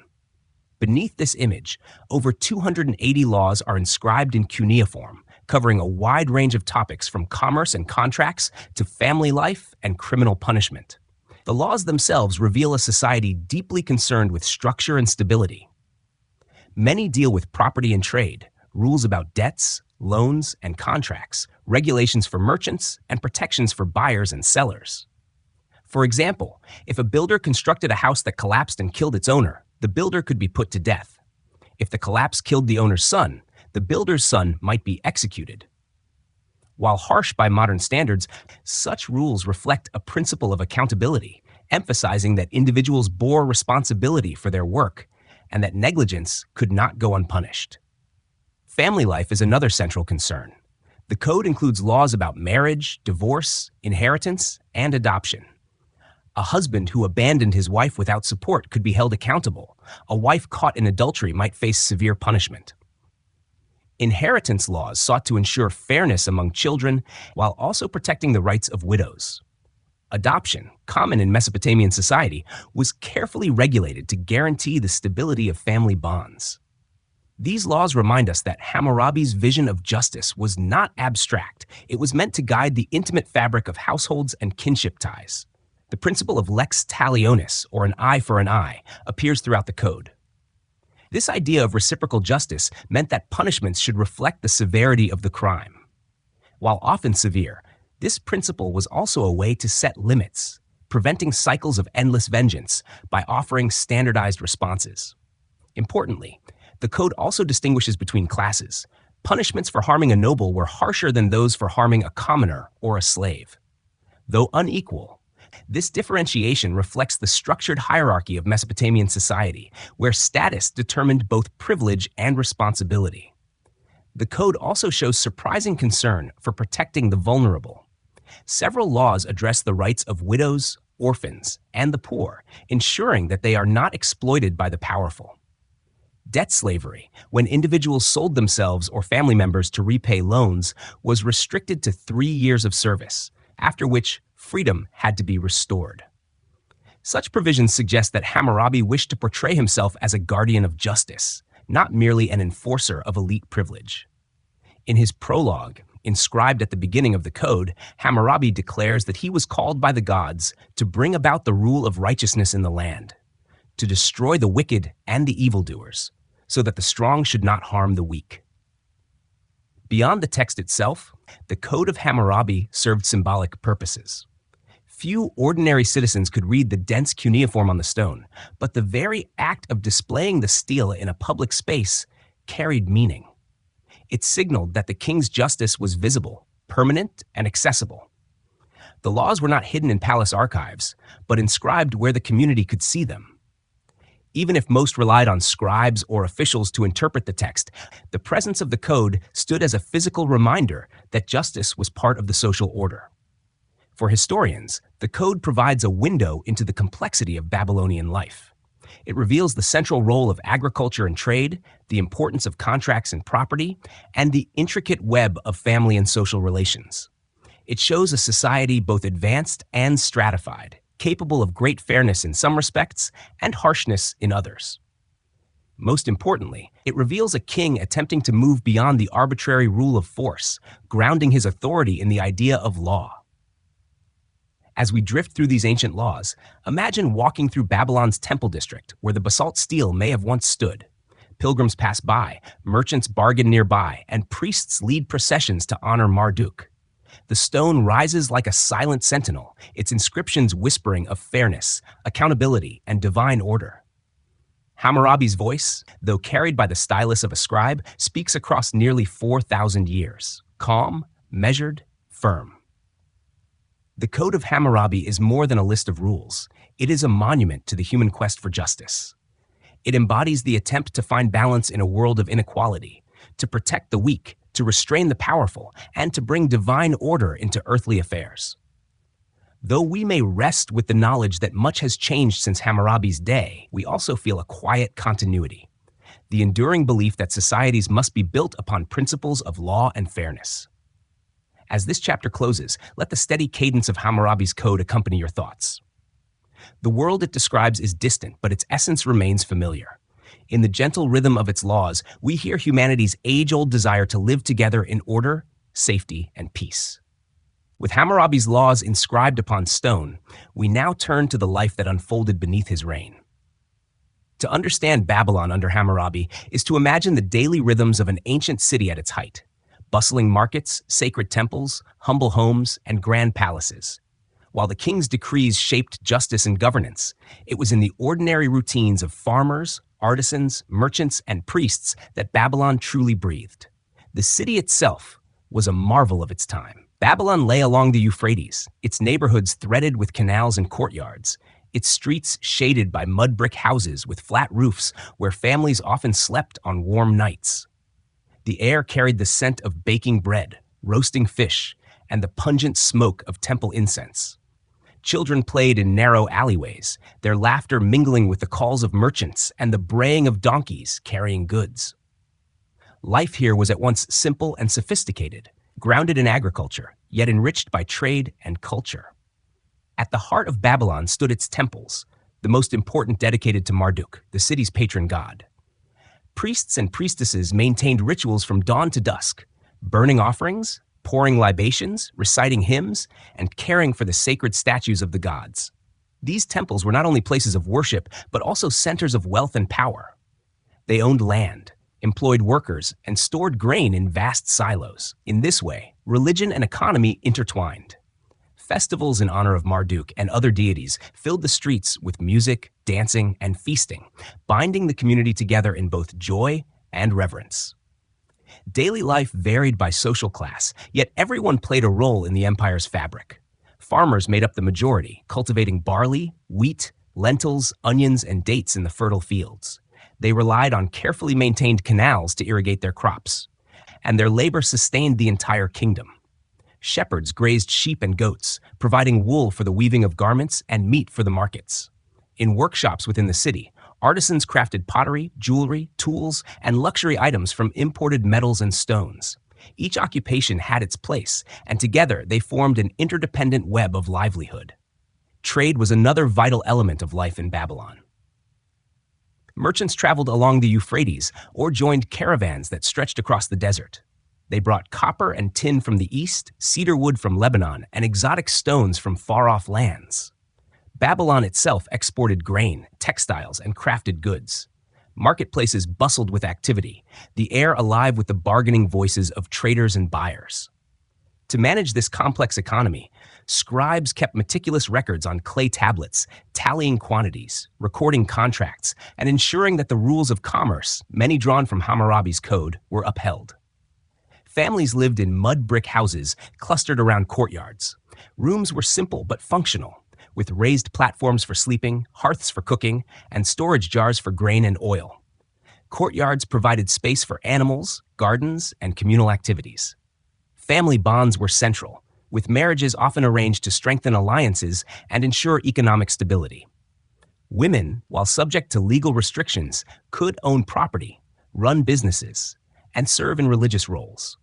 Beneath this image, over 280 laws are inscribed in cuneiform, covering a wide range of topics from commerce and contracts to family life and criminal punishment. The laws themselves reveal a society deeply concerned with structure and stability. Many deal with property and trade, rules about debts, loans, and contracts, regulations for merchants, and protections for buyers and sellers. For example, if a builder constructed a house that collapsed and killed its owner, the builder could be put to death. If the collapse killed the owner's son, the builder's son might be executed. While harsh by modern standards, such rules reflect a principle of accountability, emphasizing that individuals bore responsibility for their work and that negligence could not go unpunished. Family life is another central concern. The code includes laws about marriage, divorce, inheritance, and adoption. A husband who abandoned his wife without support could be held accountable. A wife caught in adultery might face severe punishment. Inheritance laws sought to ensure fairness among children while also protecting the rights of widows. Adoption, common in Mesopotamian society, was carefully regulated to guarantee the stability of family bonds. These laws remind us that Hammurabi's vision of justice was not abstract. It was meant to guide the intimate fabric of households and kinship ties. The principle of lex talionis, or an eye for an eye, appears throughout the code. This idea of reciprocal justice meant that punishments should reflect the severity of the crime. While often severe, this principle was also a way to set limits, preventing cycles of endless vengeance by offering standardized responses. Importantly, the code also distinguishes between classes. Punishments for harming a noble were harsher than those for harming a commoner or a slave. Though unequal, this differentiation reflects the structured hierarchy of Mesopotamian society, where status determined both privilege and responsibility. The code also shows surprising concern for protecting the vulnerable. Several laws address the rights of widows, orphans, and the poor, ensuring that they are not exploited by the powerful. Debt slavery, when individuals sold themselves or family members to repay loans, was restricted to 3 years of service, after which freedom had to be restored. Such provisions suggest that Hammurabi wished to portray himself as a guardian of justice, not merely an enforcer of elite privilege. In his prologue, inscribed at the beginning of the code, Hammurabi declares that he was called by the gods to bring about the rule of righteousness in the land, to destroy the wicked and the evildoers, so that the strong should not harm the weak. Beyond the text itself, the Code of Hammurabi served symbolic purposes. Few ordinary citizens could read the dense cuneiform on the stone, but the very act of displaying the stele in a public space carried meaning. It signaled that the king's justice was visible, permanent, and accessible. The laws were not hidden in palace archives, but inscribed where the community could see them. Even if most relied on scribes or officials to interpret the text, the presence of the code stood as a physical reminder that justice was part of the social order. For historians, the code provides a window into the complexity of Babylonian life. It reveals the central role of agriculture and trade, the importance of contracts and property, and the intricate web of family and social relations. It shows a society both advanced and stratified, capable of great fairness in some respects and harshness in others. Most importantly, it reveals a king attempting to move beyond the arbitrary rule of force, grounding his authority in the idea of law. As we drift through these ancient laws, imagine walking through Babylon's temple district, where the basalt stele may have once stood. Pilgrims pass by, merchants bargain nearby, and priests lead processions to honor Marduk. The stone rises like a silent sentinel, its inscriptions whispering of fairness, accountability, and divine order. Hammurabi's voice, though carried by the stylus of a scribe, speaks across nearly 4,000 years, calm, measured, firm. The Code of Hammurabi is more than a list of rules. It is a monument to the human quest for justice. It embodies the attempt to find balance in a world of inequality, to protect the weak, to restrain the powerful, and to bring divine order into earthly affairs. Though we may rest with the knowledge that much has changed since Hammurabi's day, we also feel a quiet continuity, the enduring belief that societies must be built upon principles of law and fairness. As this chapter closes, let the steady cadence of Hammurabi's code accompany your thoughts. The world it describes is distant, but its essence remains familiar. In the gentle rhythm of its laws, we hear humanity's age-old desire to live together in order, safety, and peace. With Hammurabi's laws inscribed upon stone, we now turn to the life that unfolded beneath his reign. To understand Babylon under Hammurabi is to imagine the daily rhythms of an ancient city at its height. Bustling markets, sacred temples, humble homes, and grand palaces. While the king's decrees shaped justice and governance, it was in the ordinary routines of farmers, artisans, merchants, and priests that Babylon truly breathed. The city itself was a marvel of its time. Babylon lay along the Euphrates, its neighborhoods threaded with canals and courtyards, its streets shaded by mud brick houses with flat roofs where families often slept on warm nights. The air carried the scent of baking bread, roasting fish, and the pungent smoke of temple incense. Children played in narrow alleyways, their laughter mingling with the calls of merchants and the braying of donkeys carrying goods. Life here was at once simple and sophisticated, grounded in agriculture, yet enriched by trade and culture. At the heart of Babylon stood its temples, the most important dedicated to Marduk, the city's patron god. Priests and priestesses maintained rituals from dawn to dusk, burning offerings, pouring libations, reciting hymns, and caring for the sacred statues of the gods. These temples were not only places of worship, but also centers of wealth and power. They owned land, employed workers, and stored grain in vast silos. In this way, religion and economy intertwined. Festivals in honor of Marduk and other deities filled the streets with music, dancing, and feasting, binding the community together in both joy and reverence. Daily life varied by social class, yet everyone played a role in the empire's fabric. Farmers made up the majority, cultivating barley, wheat, lentils, onions, and dates in the fertile fields. They relied on carefully maintained canals to irrigate their crops, and their labor sustained the entire kingdom. Shepherds grazed sheep and goats, providing wool for the weaving of garments and meat for the markets. In workshops within the city, artisans crafted pottery, jewelry, tools, and luxury items from imported metals and stones. Each occupation had its place, and together they formed an interdependent web of livelihood. Trade was another vital element of life in Babylon. Merchants traveled along the Euphrates or joined caravans that stretched across the desert. They brought copper and tin from the east, cedar wood from Lebanon, and exotic stones from far-off lands. Babylon itself exported grain, textiles, and crafted goods. Marketplaces bustled with activity, the air alive with the bargaining voices of traders and buyers. To manage this complex economy, scribes kept meticulous records on clay tablets, tallying quantities, recording contracts, and ensuring that the rules of commerce, many drawn from Hammurabi's code, were upheld. Families lived in mud brick houses clustered around courtyards. Rooms were simple but functional, with raised platforms for sleeping, hearths for cooking, and storage jars for grain and oil. Courtyards provided space for animals, gardens, and communal activities. Family bonds were central, with marriages often arranged to strengthen alliances and ensure economic stability. Women, while subject to legal restrictions, could own property, run businesses, and serve in religious roles.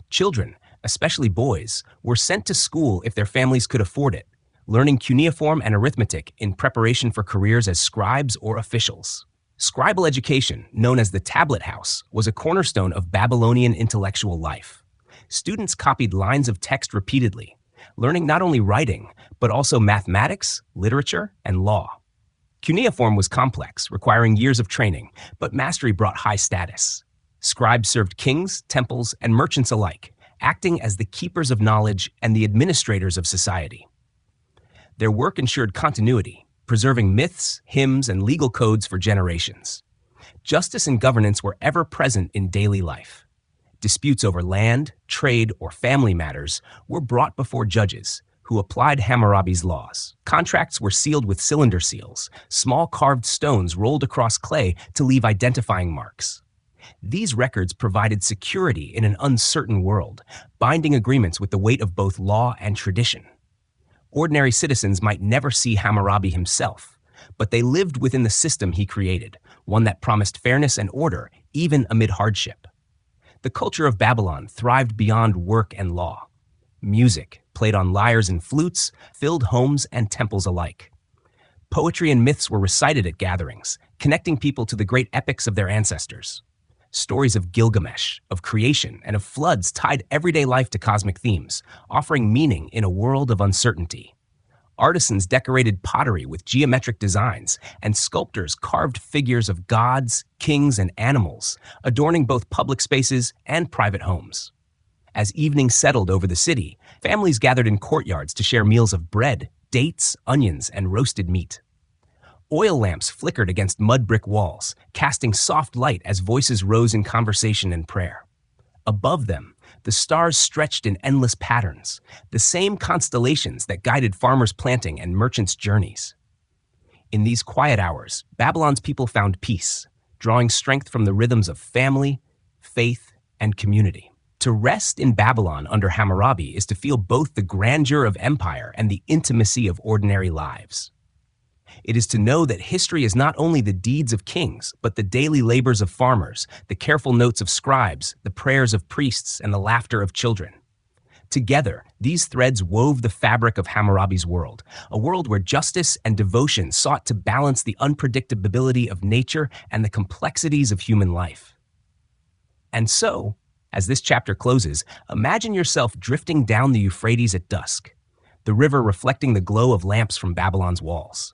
Children, especially boys, were sent to school if their families could afford it, learning cuneiform and arithmetic in preparation for careers as scribes or officials. Scribal education, known as the tablet house, was a cornerstone of Babylonian intellectual life. Students copied lines of text repeatedly, learning not only writing, but also mathematics, literature, and law. Cuneiform was complex, requiring years of training, but mastery brought high status. Scribes served kings, temples, and merchants alike, acting as the keepers of knowledge and the administrators of society. Their work ensured continuity, preserving myths, hymns, and legal codes for generations. Justice and governance were ever present in daily life. Disputes over land, trade, or family matters were brought before judges, who applied Hammurabi's laws. Contracts were sealed with cylinder seals, small carved stones rolled across clay to leave identifying marks. These records provided security in an uncertain world, binding agreements with the weight of both law and tradition. Ordinary citizens might never see Hammurabi himself, but they lived within the system he created, one that promised fairness and order, even amid hardship. The culture of Babylon thrived beyond work and law. Music, played on lyres and flutes, filled homes and temples alike. Poetry and myths were recited at gatherings, connecting people to the great epics of their ancestors. Stories of Gilgamesh, of creation, and of floods tied everyday life to cosmic themes, offering meaning in a world of uncertainty. Artisans decorated pottery with geometric designs, and sculptors carved figures of gods, kings, and animals, adorning both public spaces and private homes. As evening settled over the city, families gathered in courtyards to share meals of bread, dates, onions, and roasted meat. Oil lamps flickered against mud brick walls, casting soft light as voices rose in conversation and prayer. Above them, the stars stretched in endless patterns, the same constellations that guided farmers' planting and merchants' journeys. In these quiet hours, Babylon's people found peace, drawing strength from the rhythms of family, faith, and community. To rest in Babylon under Hammurabi is to feel both the grandeur of empire and the intimacy of ordinary lives. It is to know that history is not only the deeds of kings, but the daily labors of farmers, the careful notes of scribes, the prayers of priests, and the laughter of children. Together, these threads wove the fabric of Hammurabi's world, a world where justice and devotion sought to balance the unpredictability of nature and the complexities of human life. And so, as this chapter closes, imagine yourself drifting down the Euphrates at dusk, the river reflecting the glow of lamps from Babylon's walls.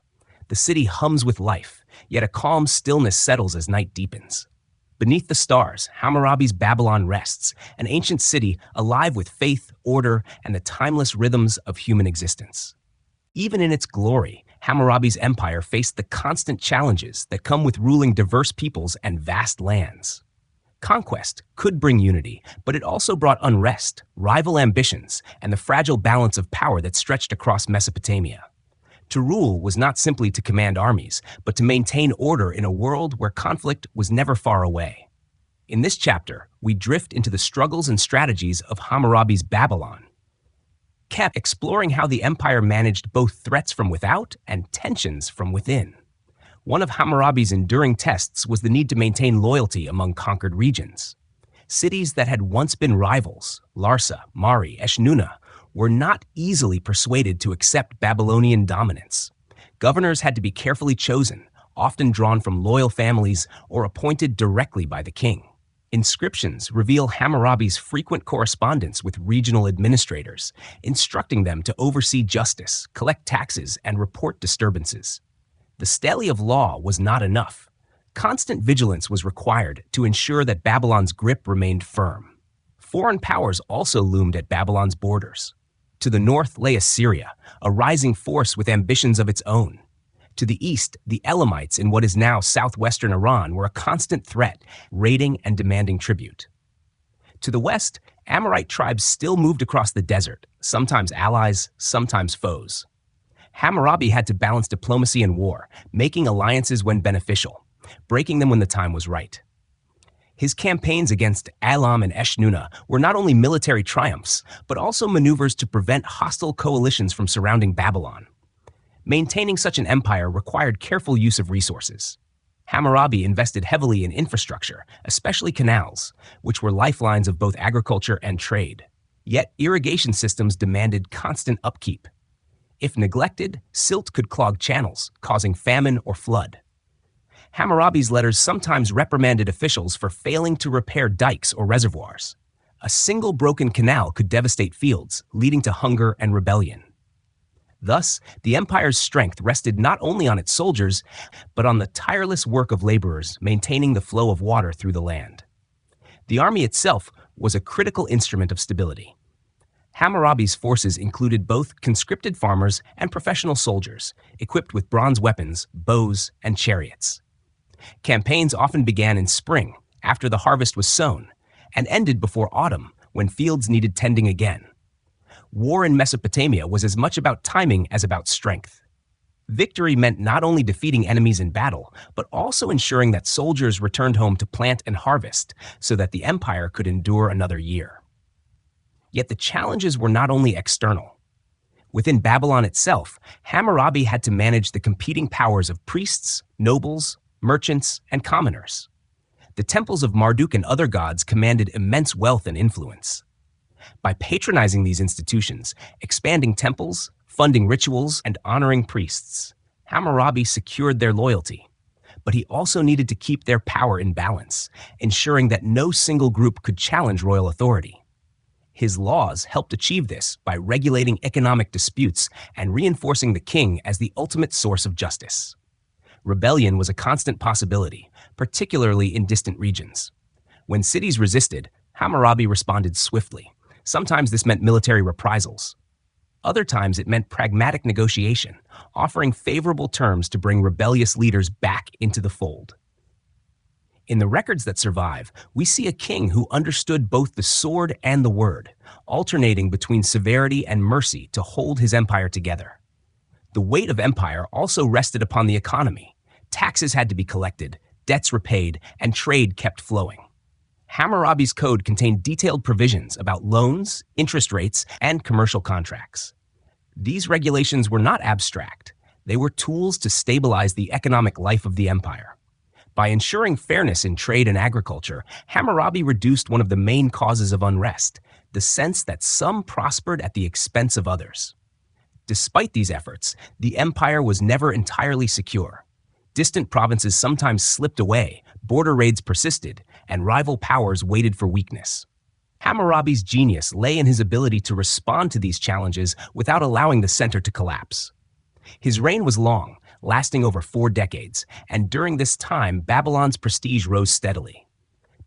The city hums with life, yet a calm stillness settles as night deepens. Beneath the stars, Hammurabi's Babylon rests, an ancient city alive with faith, order, and the timeless rhythms of human existence. Even in its glory, Hammurabi's empire faced the constant challenges that come with ruling diverse peoples and vast lands. Conquest could bring unity, but it also brought unrest, rival ambitions, and the fragile balance of power that stretched across Mesopotamia. To rule was not simply to command armies, but to maintain order in a world where conflict was never far away. In this chapter, we drift into the struggles and strategies of Hammurabi's Babylon, exploring how the empire managed both threats from without and tensions from within. One of Hammurabi's enduring tests was the need to maintain loyalty among conquered regions. Cities that had once been rivals, Larsa, Mari, Eshnunna, were not easily persuaded to accept Babylonian dominance. Governors had to be carefully chosen, often drawn from loyal families or appointed directly by the king. Inscriptions reveal Hammurabi's frequent correspondence with regional administrators, instructing them to oversee justice, collect taxes, and report disturbances. The stele of law was not enough. Constant vigilance was required to ensure that Babylon's grip remained firm. Foreign powers also loomed at Babylon's borders. To the north lay Assyria, a rising force with ambitions of its own. To the east, the Elamites in what is now southwestern Iran were a constant threat, raiding and demanding tribute. To the west, Amorite tribes still moved across the desert, sometimes allies, sometimes foes. Hammurabi had to balance diplomacy and war, making alliances when beneficial, breaking them when the time was right. His campaigns against Elam and Eshnunna were not only military triumphs, but also maneuvers to prevent hostile coalitions from surrounding Babylon. Maintaining such an empire required careful use of resources. Hammurabi invested heavily in infrastructure, especially canals, which were lifelines of both agriculture and trade. Yet irrigation systems demanded constant upkeep. If neglected, silt could clog channels, causing famine or flood. Hammurabi's letters sometimes reprimanded officials for failing to repair dikes or reservoirs. A single broken canal could devastate fields, leading to hunger and rebellion. Thus, the empire's strength rested not only on its soldiers, but on the tireless work of laborers maintaining the flow of water through the land. The army itself was a critical instrument of stability. Hammurabi's forces included both conscripted farmers and professional soldiers, equipped with bronze weapons, bows, and chariots. Campaigns often began in spring, after the harvest was sown, and ended before autumn, when fields needed tending again. War in Mesopotamia was as much about timing as about strength. Victory meant not only defeating enemies in battle, but also ensuring that soldiers returned home to plant and harvest so that the empire could endure another year. Yet the challenges were not only external. Within Babylon itself, Hammurabi had to manage the competing powers of priests, nobles, merchants, and commoners. The temples of Marduk and other gods commanded immense wealth and influence. By patronizing these institutions, expanding temples, funding rituals, and honoring priests, Hammurabi secured their loyalty. But he also needed to keep their power in balance, ensuring that no single group could challenge royal authority. His laws helped achieve this by regulating economic disputes and reinforcing the king as the ultimate source of justice. Rebellion was a constant possibility, particularly in distant regions. When cities resisted, Hammurabi responded swiftly. Sometimes this meant military reprisals. Other times it meant pragmatic negotiation, offering favorable terms to bring rebellious leaders back into the fold. In the records that survive, we see a king who understood both the sword and the word, alternating between severity and mercy to hold his empire together. The weight of empire also rested upon the economy. Taxes had to be collected, debts repaid, and trade kept flowing. Hammurabi's code contained detailed provisions about loans, interest rates, and commercial contracts. These regulations were not abstract. They were tools to stabilize the economic life of the empire. By ensuring fairness in trade and agriculture, Hammurabi reduced one of the main causes of unrest, the sense that some prospered at the expense of others. Despite these efforts, the empire was never entirely secure. Distant provinces sometimes slipped away, border raids persisted, and rival powers waited for weakness. Hammurabi's genius lay in his ability to respond to these challenges without allowing the center to collapse. His reign was long, lasting over 4 decades, and during this time, Babylon's prestige rose steadily.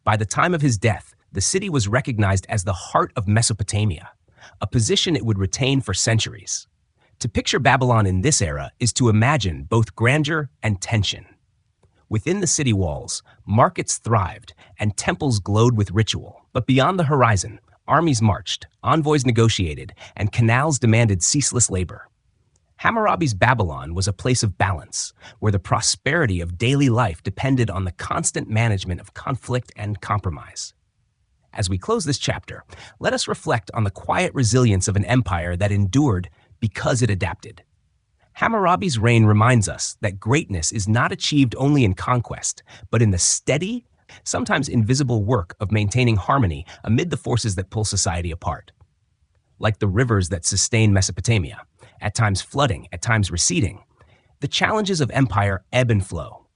By the time of his death, the city was recognized as the heart of Mesopotamia, a position it would retain for centuries. To picture Babylon in this era is to imagine both grandeur and tension. Within the city walls, markets thrived and temples glowed with ritual. But beyond the horizon, armies marched, envoys negotiated, and canals demanded ceaseless labor. Hammurabi's Babylon was a place of balance, where the prosperity of daily life depended on the constant management of conflict and compromise. As we close this chapter, let us reflect on the quiet resilience of an empire that endured because it adapted. Hammurabi's reign reminds us that greatness is not achieved only in conquest, but in the steady, sometimes invisible work of maintaining harmony amid the forces that pull society apart. Like the rivers that sustain Mesopotamia, at times flooding, at times receding, the challenges of empire ebb and flow.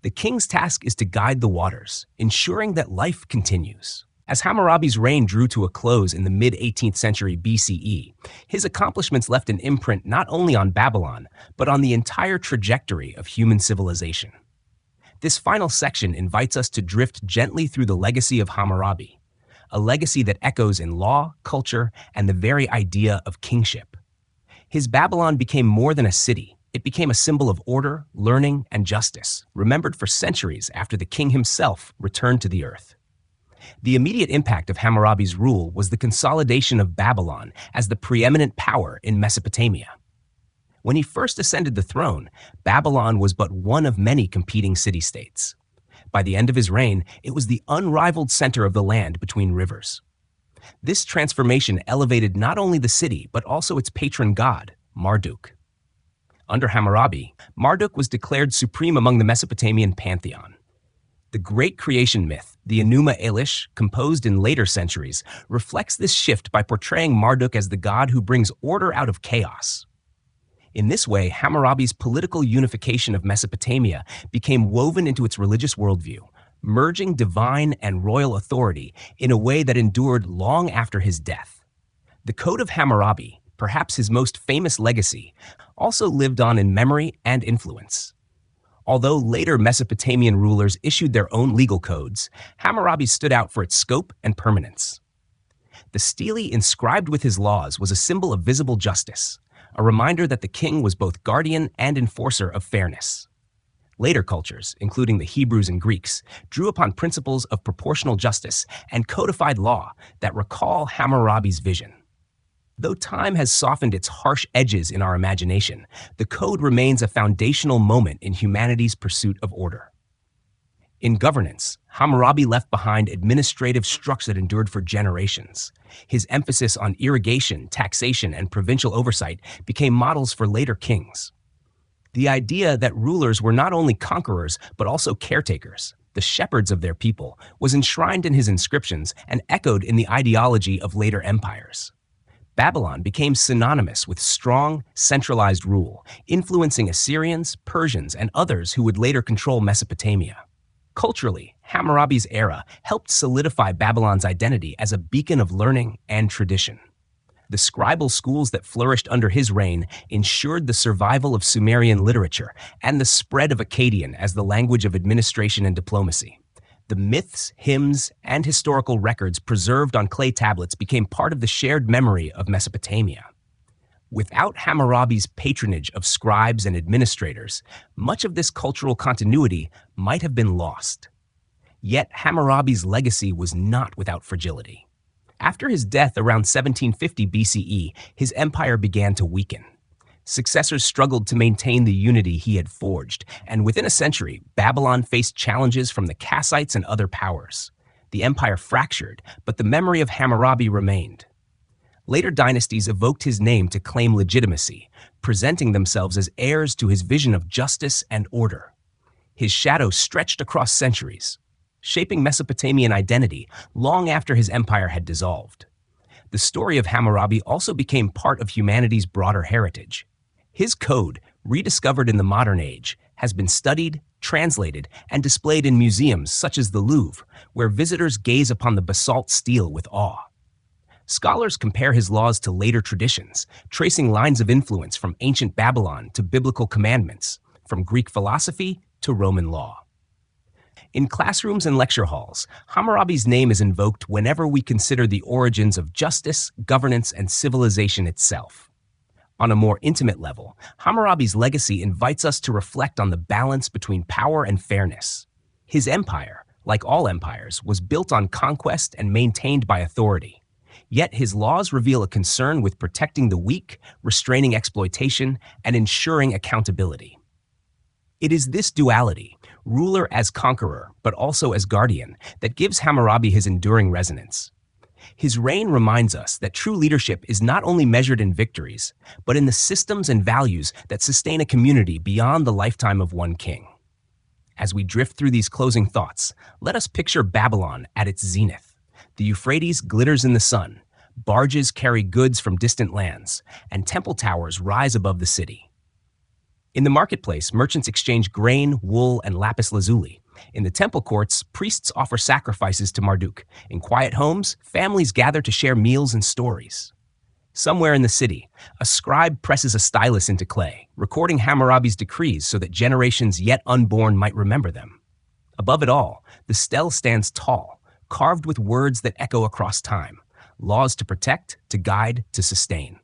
The king's task is to guide the waters, ensuring that life continues. As Hammurabi's reign drew to a close in the mid-18th century BCE, his accomplishments left an imprint not only on Babylon, but on the entire trajectory of human civilization. This final section invites us to drift gently through the legacy of Hammurabi, a legacy that echoes in law, culture, and the very idea of kingship. His Babylon became more than a city. It became a symbol of order, learning, and justice, remembered for centuries after the king himself returned to the earth. The immediate impact of Hammurabi's rule was the consolidation of Babylon as the preeminent power in Mesopotamia. When he first ascended the throne, Babylon was but one of many competing city-states. By the end of his reign, it was the unrivaled center of the land between rivers. This transformation elevated not only the city, but also its patron god, Marduk. Under Hammurabi, Marduk was declared supreme among the Mesopotamian pantheon. The great creation myth, the Enuma Elish, composed in later centuries, reflects this shift by portraying Marduk as the god who brings order out of chaos. In this way, Hammurabi's political unification of Mesopotamia became woven into its religious worldview, merging divine and royal authority in a way that endured long after his death. The Code of Hammurabi, perhaps his most famous legacy, also lived on in memory and influence. Although later Mesopotamian rulers issued their own legal codes, Hammurabi stood out for its scope and permanence. The stele inscribed with his laws was a symbol of visible justice, a reminder that the king was both guardian and enforcer of fairness. Later cultures, including the Hebrews and Greeks, drew upon principles of proportional justice and codified law that recall Hammurabi's vision. Though time has softened its harsh edges in our imagination, the code remains a foundational moment in humanity's pursuit of order. In governance, Hammurabi left behind administrative structures that endured for generations. His emphasis on irrigation, taxation, and provincial oversight became models for later kings. The idea that rulers were not only conquerors but also caretakers, the shepherds of their people, was enshrined in his inscriptions and echoed in the ideology of later empires. Babylon became synonymous with strong, centralized rule, influencing Assyrians, Persians, and others who would later control Mesopotamia. Culturally, Hammurabi's era helped solidify Babylon's identity as a beacon of learning and tradition. The scribal schools that flourished under his reign ensured the survival of Sumerian literature and the spread of Akkadian as the language of administration and diplomacy. The myths, hymns, and historical records preserved on clay tablets became part of the shared memory of Mesopotamia. Without Hammurabi's patronage of scribes and administrators, much of this cultural continuity might have been lost. Yet Hammurabi's legacy was not without fragility. After his death around 1750 BCE, his empire began to weaken. Successors struggled to maintain the unity he had forged, and within a century, Babylon faced challenges from the Kassites and other powers. The empire fractured, but the memory of Hammurabi remained. Later dynasties evoked his name to claim legitimacy, presenting themselves as heirs to his vision of justice and order. His shadow stretched across centuries, shaping Mesopotamian identity long after his empire had dissolved. The story of Hammurabi also became part of humanity's broader heritage. His code, rediscovered in the modern age, has been studied, translated, and displayed in museums such as the Louvre, where visitors gaze upon the basalt stele with awe. Scholars compare his laws to later traditions, tracing lines of influence from ancient Babylon to biblical commandments, from Greek philosophy to Roman law. In classrooms and lecture halls, Hammurabi's name is invoked whenever we consider the origins of justice, governance, and civilization itself. On a more intimate level, Hammurabi's legacy invites us to reflect on the balance between power and fairness. His empire, like all empires, was built on conquest and maintained by authority. Yet his laws reveal a concern with protecting the weak, restraining exploitation, and ensuring accountability. It is this duality, ruler as conqueror, but also as guardian, that gives Hammurabi his enduring resonance. His reign reminds us that true leadership is not only measured in victories, but in the systems and values that sustain a community beyond the lifetime of one king. As we drift through these closing thoughts, let us picture Babylon at its zenith. The Euphrates glitters in the sun, barges carry goods from distant lands, and temple towers rise above the city. In the marketplace, merchants exchange grain, wool, and lapis lazuli. In the temple courts, priests offer sacrifices to Marduk. In quiet homes, families gather to share meals and stories. Somewhere in the city, a scribe presses a stylus into clay, recording Hammurabi's decrees so that generations yet unborn might remember them. Above it all, the stele stands tall, carved with words that echo across time, laws to protect, to guide, to sustain.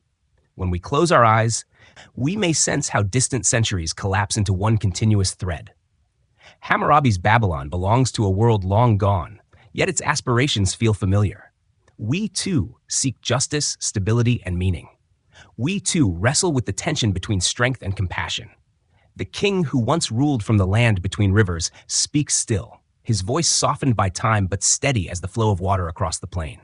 When we close our eyes, we may sense how distant centuries collapse into one continuous thread. Hammurabi's Babylon belongs to a world long gone, Yet its aspirations feel familiar. We too seek justice, stability, and meaning. We too wrestle with the tension between strength and compassion. The king who once ruled from the land between rivers speaks still, his voice softened by time but steady as the flow of water across the plain.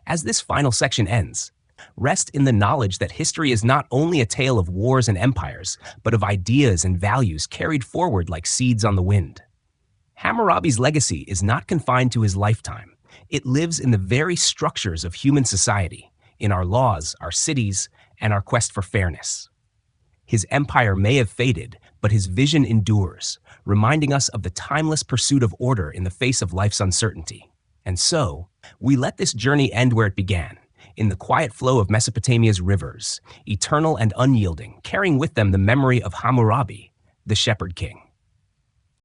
As this final section ends, rest in the knowledge that history is not only a tale of wars and empires, but of ideas and values carried forward like seeds on the wind. Hammurabi's legacy is not confined to his lifetime. It lives in the very structures of human society, in our laws, our cities, and our quest for fairness. His empire may have faded, but his vision endures, reminding us of the timeless pursuit of order in the face of life's uncertainty. And so, we let this journey end where it began, in the quiet flow of Mesopotamia's rivers, eternal and unyielding, carrying with them the memory of Hammurabi, the shepherd king.